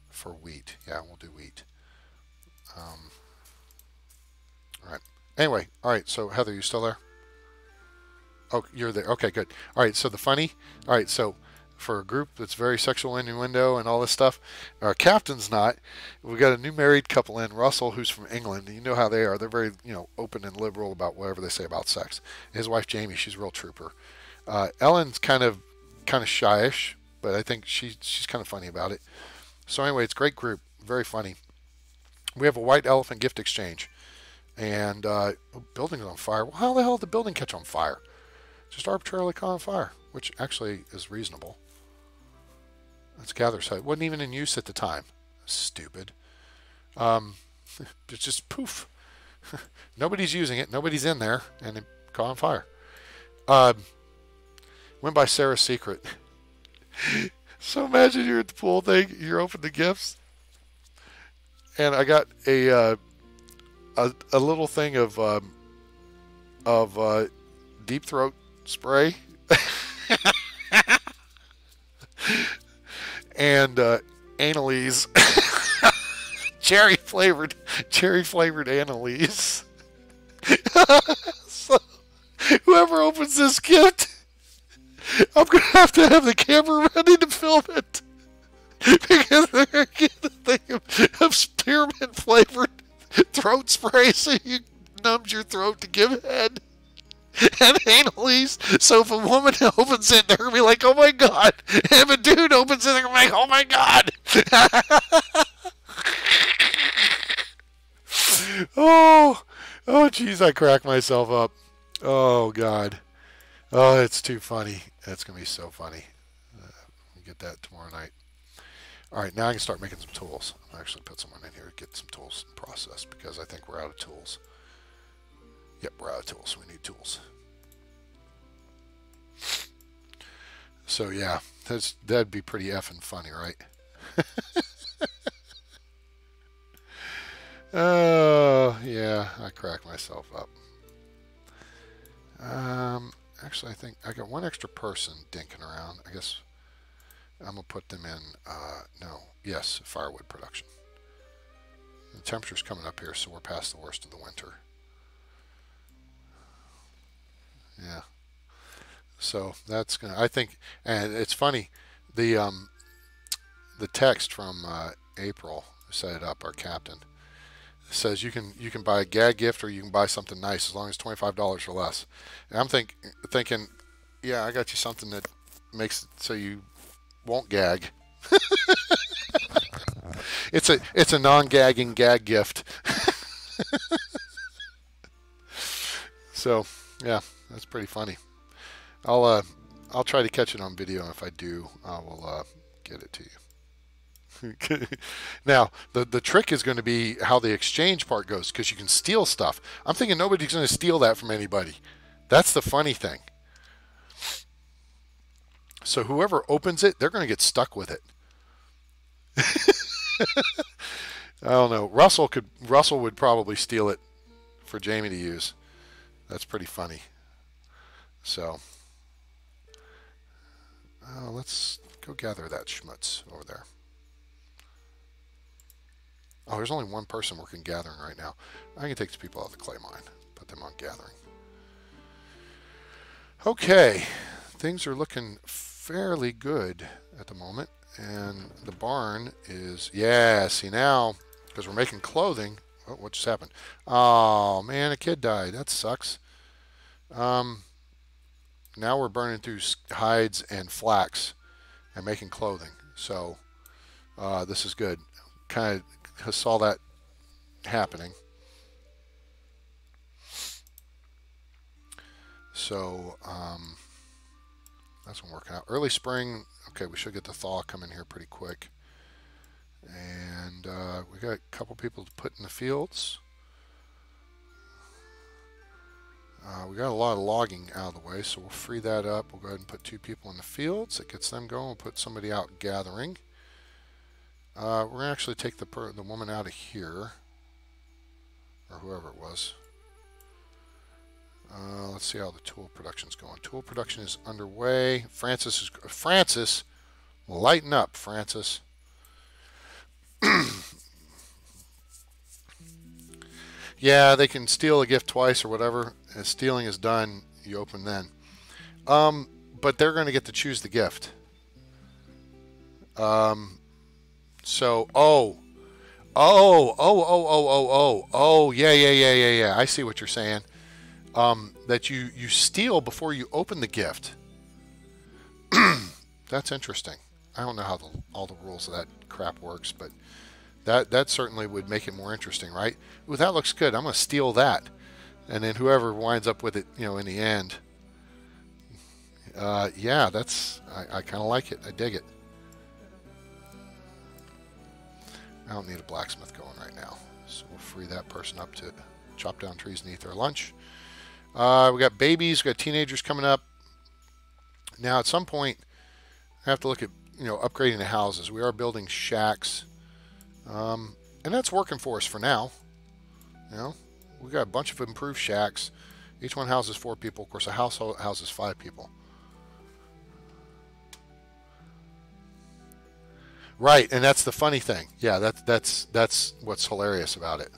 for wheat. Yeah, we'll do wheat. All right. Anyway, all right, so Heather, you still there? Oh, you're there. Okay, good. All right, so the funny. All right, so for a group that's very sexual innuendo and all this stuff, our captain's not. We got a new married couple in, Russell, who's from England. You know how they are. They're very, open and liberal about whatever they say about sex. His wife Jamie, she's a real trooper. Ellen's kind of shyish, but I think she's kind of funny about it. So anyway, it's a great group, very funny. We have a white elephant gift exchange, and building is on fire. Well, how the hell did the building catch on fire? Just arbitrarily call on fire, which actually is reasonable. Let's gather site. Wasn't even in use at the time. Stupid. It's just poof. Nobody's using it. Nobody's in there, and it caught on fire. Went by Sarah's secret. So imagine you're at the pool thing. You're opening the gifts, and I got a little thing of deep throat spray and Annalise. cherry flavored Annalise. So whoever opens this gift, I'm gonna have to have the camera ready to film it because they're gonna get the thing of spearmint flavored throat spray so you numbs your throat to give head. And Annalise, so if a woman opens it, they're gonna be like, "Oh my god!" And if a dude opens it, they're gonna be like, "Oh my god!" Oh, jeez, I crack myself up. Oh God, oh, it's too funny. That's gonna be so funny. We'll get that tomorrow night. All right, now I can start making some tools. I'll actually put someone in here to get some tools processed because I think we're out of tools. Yep, we're out of tools. We need tools. So yeah, that'd be pretty effing funny, right? Oh yeah, I crack myself up. Actually, I think I got one extra person dinking around. I guess I'm gonna put them in. Yes, firewood production. The temperature's coming up here, so we're past the worst of the winter. Yeah. So that's gonna. I think, and it's funny, the text from April who set it up, our captain, says you can buy a gag gift or you can buy something nice as long as $25 or less. And I'm thinking, yeah, I got you something that makes it so you won't gag. It's a non-gagging gag gift. So yeah, that's pretty funny. I'll try to catch it on video, and if I do, I will get it to you. Now, the trick is going to be how the exchange part goes, because you can steal stuff. I'm thinking nobody's going to steal that from anybody. That's the funny thing. So whoever opens it, they're going to get stuck with it. I don't know. Russell would probably steal it for Jamie to use. That's pretty funny. So let's go gather that schmutz over there. Oh, there's only one person working gathering right now. I can take these people out of the clay mine, put them on gathering. Okay, things are looking fairly good at the moment, and the barn is, yeah, see now, because we're making clothing. Oh, what just happened? Oh man, a kid died. That sucks. Now we're burning through hides and flax and making clothing. So this is good. Kind of saw that happening. So that's been working out. Early spring. Okay, we should get the thaw coming here pretty quick. And we got a couple people to put in the fields. We got a lot of logging out of the way, so we'll free that up. We'll go ahead and put 2 people in the fields. That gets them going. We'll put somebody out gathering. We're going to actually take the woman out of here, or whoever it was. Let's see how the tool production's going. Tool production is underway. Francis, lighten up, Francis. Yeah, they can steal a gift twice or whatever. As stealing is done, you open then. But they're going to get to choose the gift. So, yeah. I see what you're saying. That you steal before you open the gift. That's interesting. I don't know how all the rules of that crap works, but that certainly would make it more interesting, right? Ooh, that looks good. I'm going to steal that. And then whoever winds up with it, in the end, Yeah, I kind of like it. I dig it. I don't need a blacksmith going right now, so we'll free that person up to chop down trees and eat their lunch. We got babies, we got teenagers coming up. Now, at some point, I have to look at upgrading the houses. We are building shacks, and that's working for us for now. You know, we got a bunch of improved shacks. Each one houses 4 people. Of course, a household houses 5 people. Right, and that's the funny thing. Yeah, that's what's hilarious about it.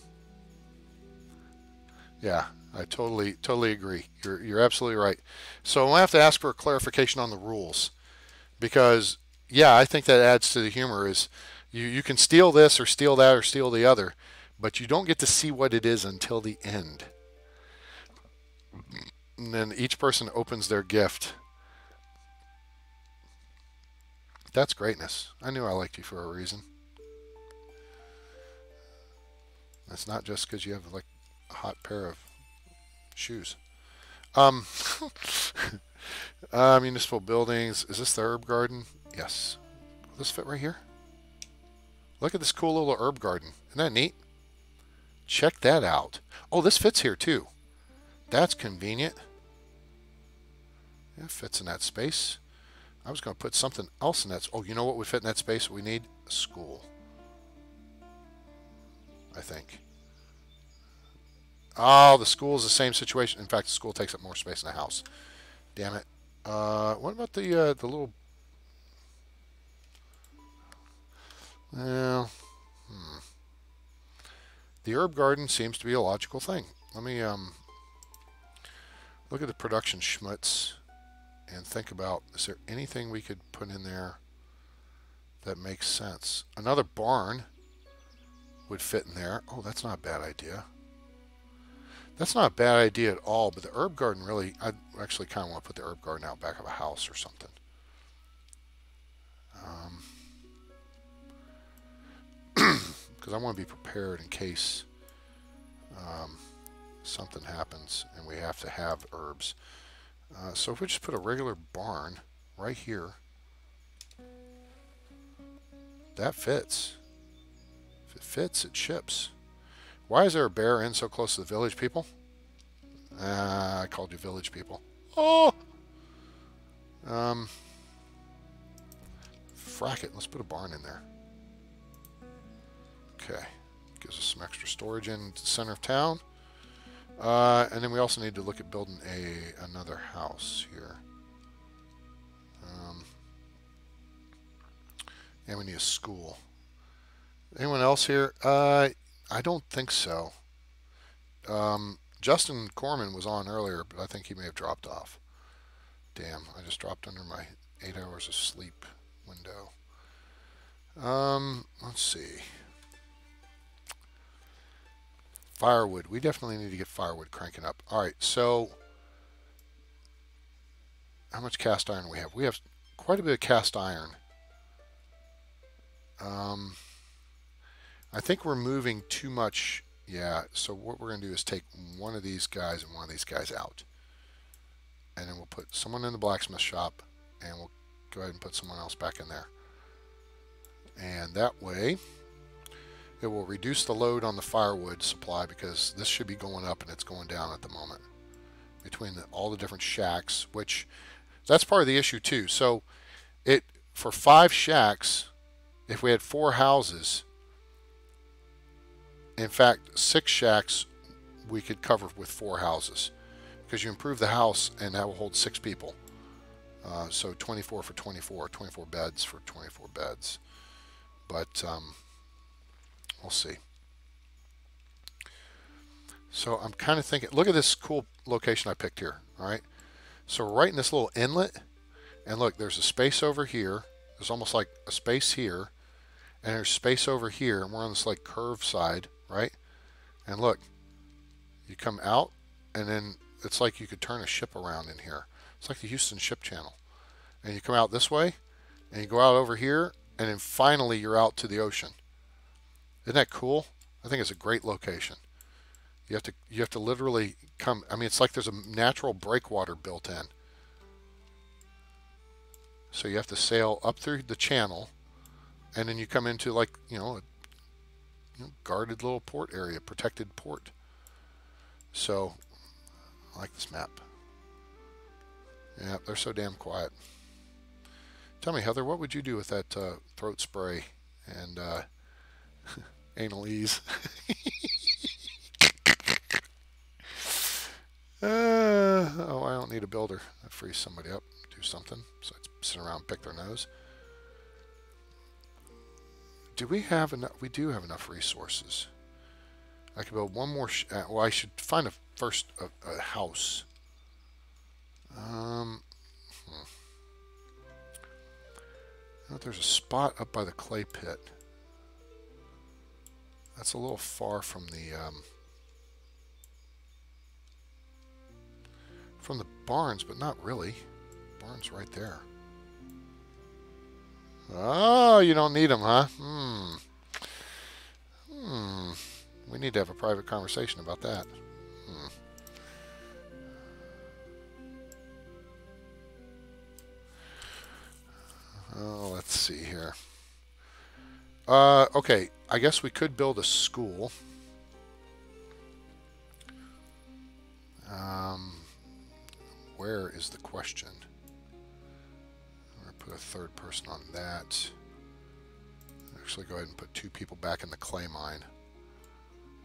Yeah, I totally agree. You're absolutely right. So I have to ask for a clarification on the rules because yeah, I think that adds to the humor. Is you can steal this or steal that or steal the other, but you don't get to see what it is until the end. And then each person opens their gift. That's greatness. I knew I liked you for a reason. It's not just because you have like a hot pair of shoes. Um, municipal buildings. Is this the herb garden? Yes. Will this fit right here? Look at this cool little herb garden. Isn't that neat? Check that out. Oh, this fits here too. That's convenient. It fits in that space. I was going to put something else in that. Oh, you know what would fit in that space? We need a school. I think. Oh, the school is the same situation. In fact, the school takes up more space in the house. Damn it. What about the little? Well, the herb garden seems to be a logical thing. Let me look at the production schmutz and think about, is there anything we could put in there that makes sense? Another barn would fit in there. Oh, that's not a bad idea. That's not a bad idea at all, but the herb garden really, I actually kind of want to put the herb garden out back of a house or something. Because I want to be prepared in case something happens and we have to have herbs. So if we just put a regular barn right here, that fits. If it fits, it ships. Why is there a bear in so close to the village people? I called you village people. Oh! Frack it. Let's put a barn in there. Okay. Gives us some extra storage in the center of town. And then we also need to look at building another house here. And we need a school. Anyone else here? I don't think so. Justin Corman was on earlier, but I think he may have dropped off. Damn, I just dropped under my 8 hours of sleep window. Let's see. Firewood. We definitely need to get firewood cranking up. All right, so how much cast iron do we have? We have quite a bit of cast iron. I think we're moving too much. Yeah, so what we're going to do is take one of these guys and one of these guys out. And then we'll put someone in the blacksmith shop, and we'll go ahead and put someone else back in there. And that way, it will reduce the load on the firewood supply because this should be going up and it's going down at the moment. Between all the different shacks, which that's part of the issue too. So for 5 shacks, if we had 4 houses, in fact 6 shacks we could cover with 4 houses because you improve the house and that will hold 6 people. So 24 for 24 beds for 24 beds. But we'll see. So I'm kind of thinking, look at this cool location I picked here. All right. So we're right in this little inlet, and look, there's a space over here. There's almost like a space here, and there's space over here, and we're on this like curved side, right? And look, you come out, and then it's like you could turn a ship around in here. It's like the Houston Ship Channel. And you come out this way, and you go out over here, and then finally you're out to the ocean. Isn't that cool? I think it's a great location. You have to literally come. I mean, it's like there's a natural breakwater built in. So you have to sail up through the channel, and then you come into like, a guarded little port area, protected port. So I like this map. Yeah, they're so damn quiet. Tell me, Heather, what would you do with that throat spray and anal ease? Oh, I don't need a builder. That frees somebody up. Do something. So I sit around and pick their nose. Do we have enough? We do have enough resources. I could build one more. Well, I should find first a house. There's a spot up by the clay pit. That's a little far from the barns, but not really. Barn's right there. Oh, you don't need them, huh? We need to have a private conversation about that. Oh, let's see here. Okay, I guess we could build a school. Where is the question? I'm going to put a third person on that. Actually, go ahead and put 2 people back in the clay mine.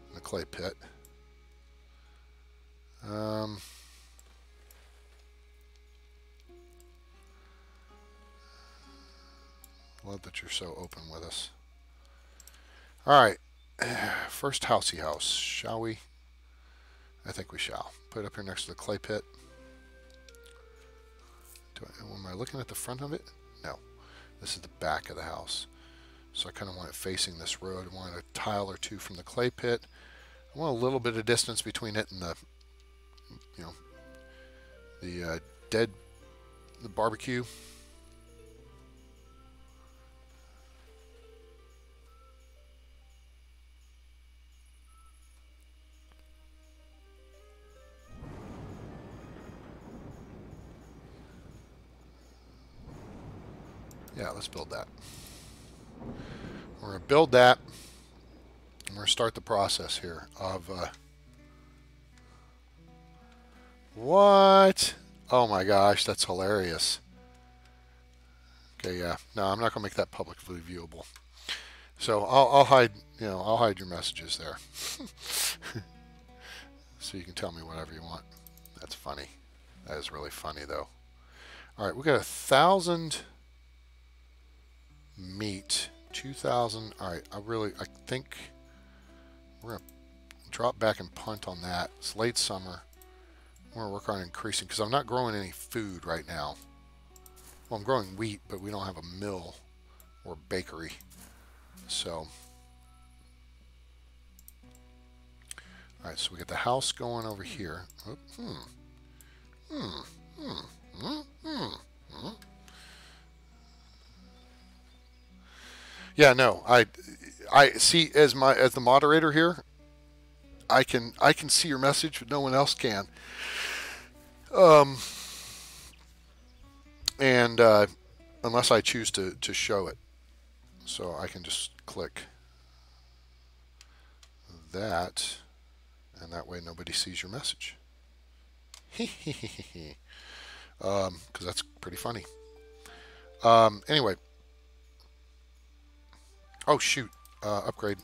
In the clay pit. Love that you're so open with us. Alright. First housey house, shall we? I think we shall. Put it up here next to the clay pit. Am I looking at the front of it? No. This is the back of the house. So I kind of want it facing this road. I want a tile or 2 from the clay pit. I want a little bit of distance between it and the barbecue. Yeah, let's build that. We're going to build that. And we're going to start the process here of... what? Oh my gosh, that's hilarious. Okay, yeah. No, I'm not going to make that publicly viewable. So I'll hide, I'll hide your messages there. So you can tell me whatever you want. That's funny. That is really funny, though. All right, we got 1,000... meat, 2,000. All right, I think we're gonna drop back and punt on that. It's late summer. We're gonna work on increasing because I'm not growing any food right now. Well, I'm growing wheat, but we don't have a mill or bakery. So, all right, so we get the house going over here. Yeah, no, I see as the moderator here, I can see your message, but no one else can. And unless I choose to show it, so I can just click that, and that way nobody sees your message. Because that's pretty funny. Anyway. Oh, shoot. Upgrade.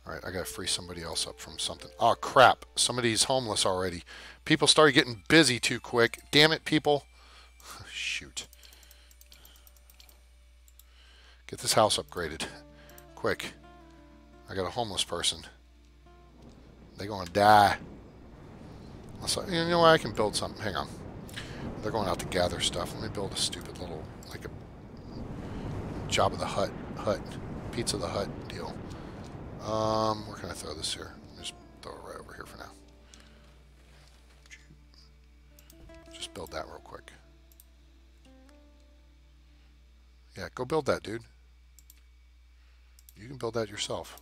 Alright, I gotta free somebody else up from something. Oh, crap. Somebody's homeless already. People started getting busy too quick. Damn it, people. Shoot. Get this house upgraded. Quick. I got a homeless person. They're gonna die. You know what? I can build something. Hang on. They're going out to gather stuff. Let me build a stupid little, like a Job of the Hut, Pizza the Hut deal. Where can I throw this here? Just throw it right over here for now. Just build that real quick. Yeah, go build that, dude. You can build that yourself.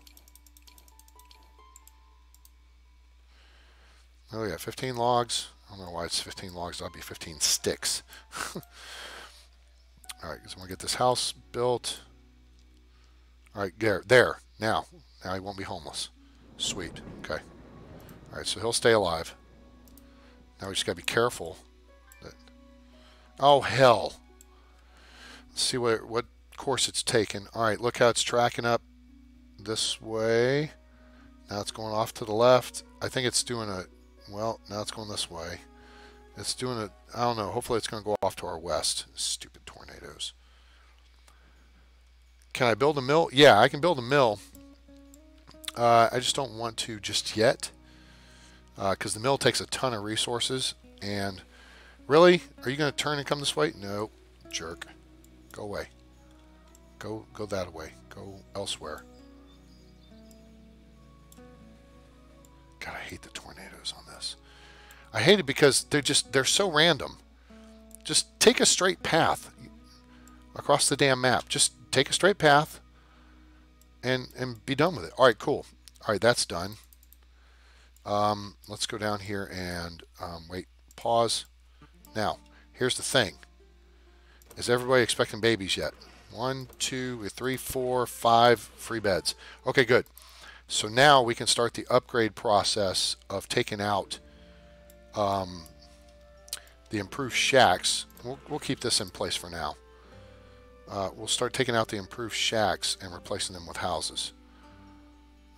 Oh yeah, 15 logs. I don't know why it's 15 logs. That'll be 15 sticks. All right, so we'll get this house built. All right, there. Now he won't be homeless. Sweet. Okay. All right, so he'll stay alive. Now we just gotta be careful. Oh hell! Let's see what course it's taken. All right, look how it's tracking up this way. Now it's going off to the left. I think it's doing a, well, now it's going this way. It's doing a, I don't know. Hopefully it's going to go off to our west. Stupid tornadoes. Can I build a mill? Yeah, I can build a mill. I just don't want to just yet, because the mill takes a ton of resources. And really, are you going to turn and come this way? No, jerk. Go away. Go that way. Go elsewhere. God, I hate the tornadoes on this. I hate it because they're so random. Just take a straight path across the damn map. Just take a straight path and be done with it. All right, cool. All right, that's done. Let's go down here and wait. Pause. Now, here's the thing. Is everybody expecting babies yet? 1, 2, 3, 4, 5 free beds. Okay, good. So now we can start the upgrade process of taking out the improved shacks. We'll keep this in place for now. We'll start taking out the improved shacks and replacing them with houses.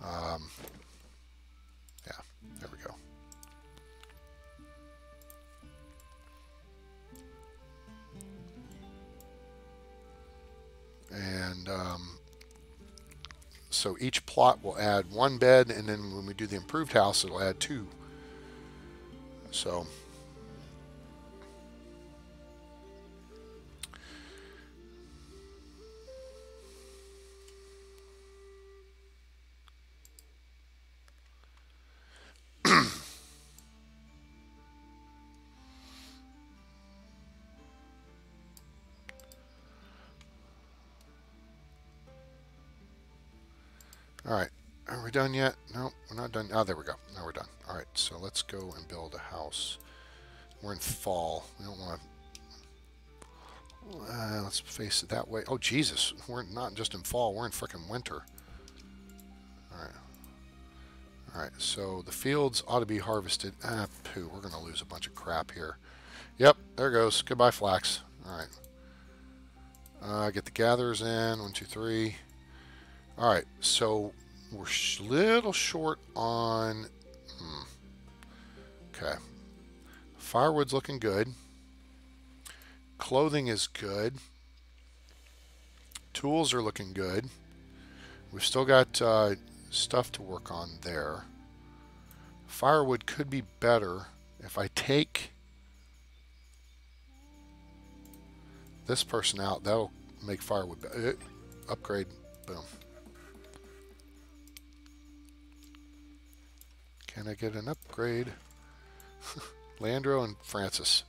Yeah, there we go. And so each plot will add 1 bed, and then when we do the improved house, it'll add 2. So all right, are we done yet? No, we're not done. Oh, there we go. Now we're done. All right, so let's go and build a house. We're in fall. We don't want to... let's face it that way. Oh, Jesus. We're not just in fall. We're in frickin' winter. All right. All right, so the fields ought to be harvested. Pooh, we're going to lose a bunch of crap here. Yep, there goes. Goodbye, flax. All right. Get the gatherers in. 1, 2, 3. All right, so we're a little short on... Okay. Firewood's looking good. Clothing is good. Tools are looking good. We've still got stuff to work on there. Firewood could be better if I take this person out. That'll make firewood better. Upgrade. Boom. Can I get an upgrade? Leandro and Francis.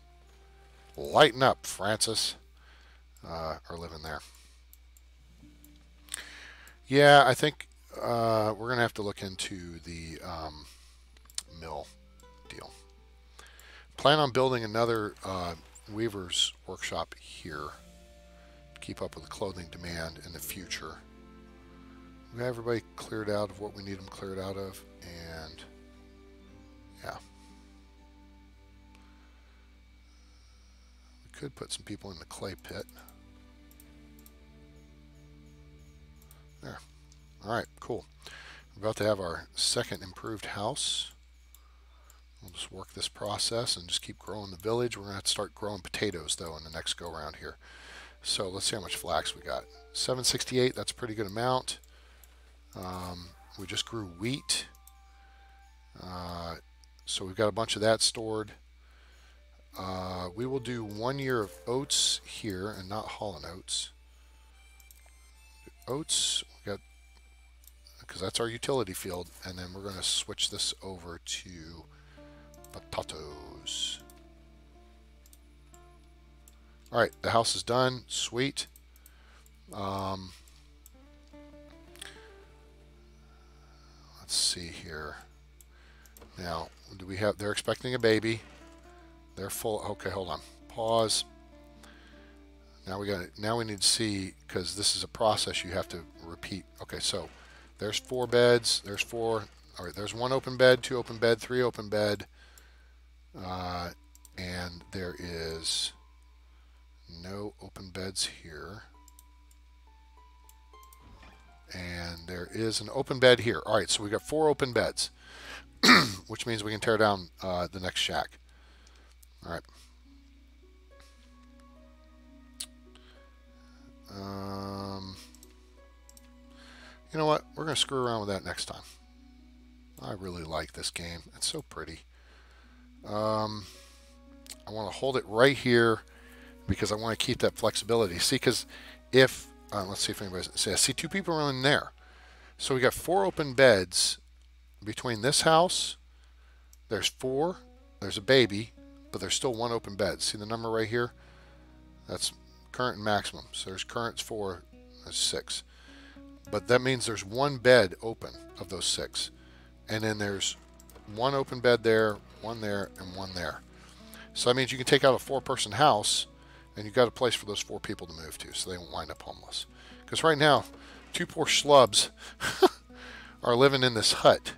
Lighten up, Francis. Are living there. Yeah, I think we're going to have to look into the mill deal. Plan on building another weaver's workshop here to keep up with the clothing demand in the future. We got everybody cleared out of what we need them cleared out of, and yeah. We could put some people in the clay pit. There. Alright, cool. We're about to have our second improved house. We'll just work this process and just keep growing the village. We're going to have to start growing potatoes, though, in the next go-around here. So let's see how much flax we got. 768, that's a pretty good amount. We just grew wheat. So we've got a bunch of that stored. We will do 1 year of oats here and not Holland oats. Oats, we got, because that's our utility field, and then we're going to switch this over to potatoes. All right, the house is done. Sweet. Let's see here. Now, do we have? They're expecting a baby. They're full. Okay, hold on. Pause. Now we need to see, because this is a process you have to repeat. Okay, so there's 4 beds. There's 4. All right, there's 1 open bed, 2 open bed, 3 open bed, and there is no open beds here. And there is an open bed here. All right, so we got 4 open beds, which means we can tear down the next shack. All right. You know what? We're going to screw around with that next time. I really like this game. It's so pretty. I want to hold it right here because I want to keep that flexibility. See, because if, let's see if anybody's, see, I see 2 people running there. So we got 4 open beds between this house. There's 4. There's a baby, but there's still 1 open bed. See the number right here? That's current and maximum. So there's current's 4, there's 6. But that means there's 1 bed open of those 6. And then there's 1 open bed there, 1 there, and 1 there. So that means you can take out a 4-person house, and you've got a place for those 4 people to move to, so they won't wind up homeless. Because right now, 2 poor schlubs are living in this hut,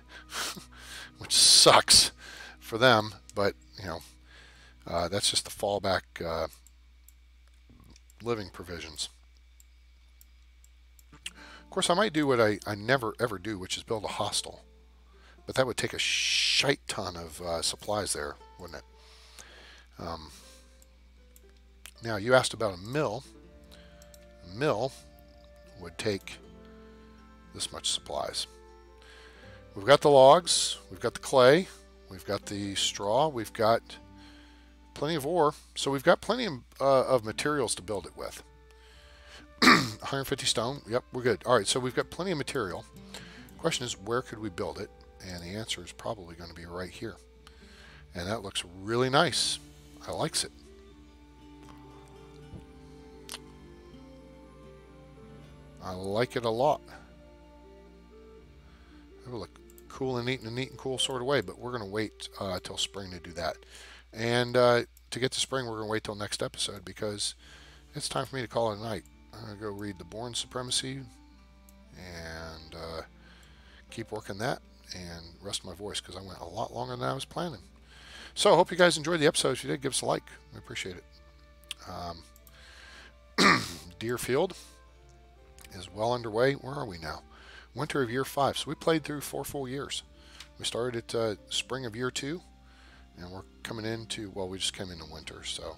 which sucks for them. But you know, that's just the fallback living provisions. Of course, I might do what I never ever do, which is build a hostel. But that would take a shite ton of supplies there, wouldn't it? Now, you asked about a mill. A mill would take this much supplies. We've got the logs, we've got the clay, we've got the straw, we've got plenty of ore. So we've got plenty of materials to build it with. 150 stone, yep, we're good. All right, so we've got plenty of material. Question is, where could we build it? And the answer is probably going to be right here. And that looks really nice. I likes it. I like it a lot. It will look cool and neat in a neat and cool sort of way, but we're going to wait till spring to do that. And to get to spring, we're going to wait till next episode because it's time for me to call it a night. I'm going to go read The Born Supremacy and keep working that and rest my voice because I went a lot longer than I was planning. So I hope you guys enjoyed the episode. If you did, give us a like. We appreciate it. Deerfield is well underway. Where are we now? Winter of year 5. So we played through 4 full years. We started at spring of year 2, and we're coming into, well, we just came into winter, so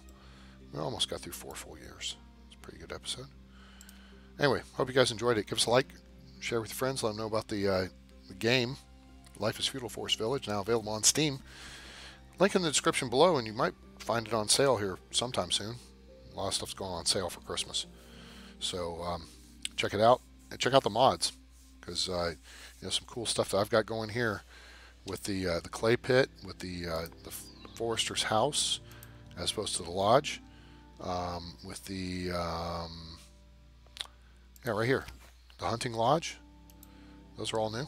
we almost got through 4 full years. It's a pretty good episode. Anyway, hope you guys enjoyed it. Give us a like, share with your friends, let them know about the game, Life is Feudal Forest Village, now available on Steam. Link in the description below, and you might find it on sale here sometime soon. A lot of stuff's going on sale for Christmas. So check it out, and check out the mods, because you know, some cool stuff that I've got going here with the clay pit, with the forester's house, as opposed to the lodge, with the yeah, right here, the hunting lodge. Those are all new.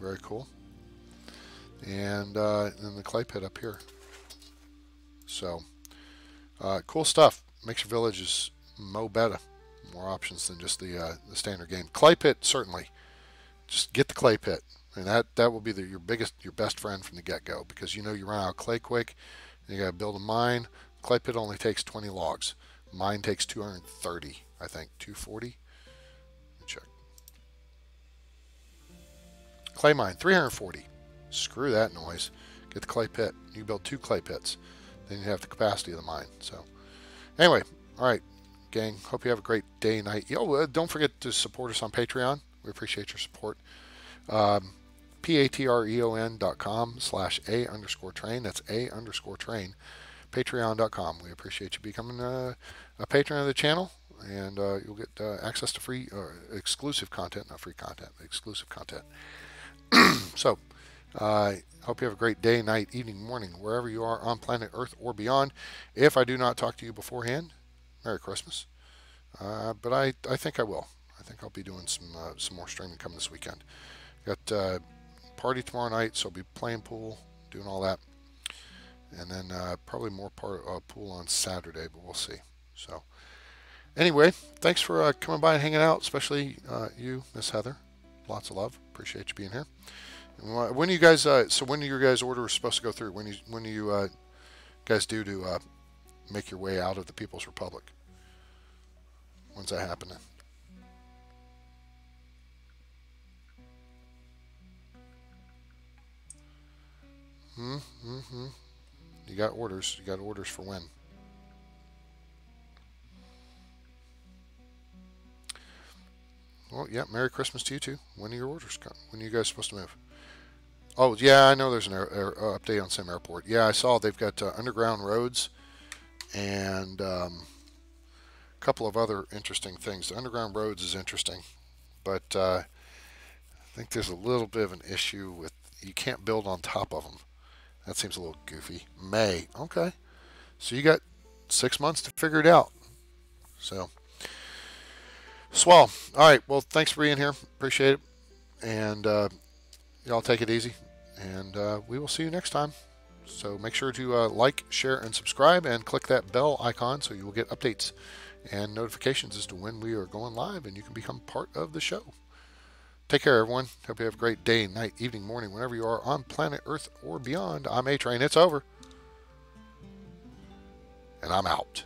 Very cool. And then the clay pit up here. So cool stuff. Makes your villages better. More options than just the standard game. Clay pit, certainly. Just get the clay pit, and that will be your best friend from the get-go, because you know you run out of clay quick, and you got to build a mine. Clay pit only takes 20 logs. Mine takes 230, I think, 240. Let me check. Clay mine 340. Screw that noise. Get the clay pit. You build 2 clay pits, then you have the capacity of the mine. So anyway, all right, gang, hope you have a great day, night. Don't forget to support us on Patreon. We appreciate your support. patreon.com/a_train. That's a_train. Patreon.com. We appreciate you becoming a patron of the channel, and you'll get access to free exclusive content, not free content, but exclusive content. So I hope you have a great day, night, evening, morning, wherever you are on planet Earth or beyond. If I do not talk to you beforehand, Merry Christmas. But I think I will. I think I'll be doing some more streaming coming this weekend. Got party tomorrow night, so I'll be playing pool, doing all that. and then probably more pool on Saturday, but we'll see. So anyway, thanks for coming by and hanging out, especially you, Miss Heather. Lots of love. Appreciate you being here. And when do you guys? So when do your guys' orders supposed to go through? When do you guys due to make your way out of the People's Republic? When's that happening? Mm-hmm. You got orders. You got orders for when? Well, yeah. Merry Christmas to you too. When are your orders come? When are you guys supposed to move? Oh, yeah. I know there's an update on some airport. Yeah, I saw they've got underground roads and a couple of other interesting things. The underground roads is interesting, but I think there's a little bit of an issue with you can't build on top of them. That seems a little goofy. May. Okay. So you got 6 months to figure it out. So, swell. All right. Well, thanks for being here. Appreciate it. And y'all take it easy. And we will see you next time. So make sure to like, share, and subscribe, and click that bell icon so you will get updates and notifications as to when we are going live, and you can become part of the show. Take care, everyone. Hope you have a great day, night, evening, morning, whenever you are on planet Earth or beyond. I'm A-Train. It's over. And I'm out.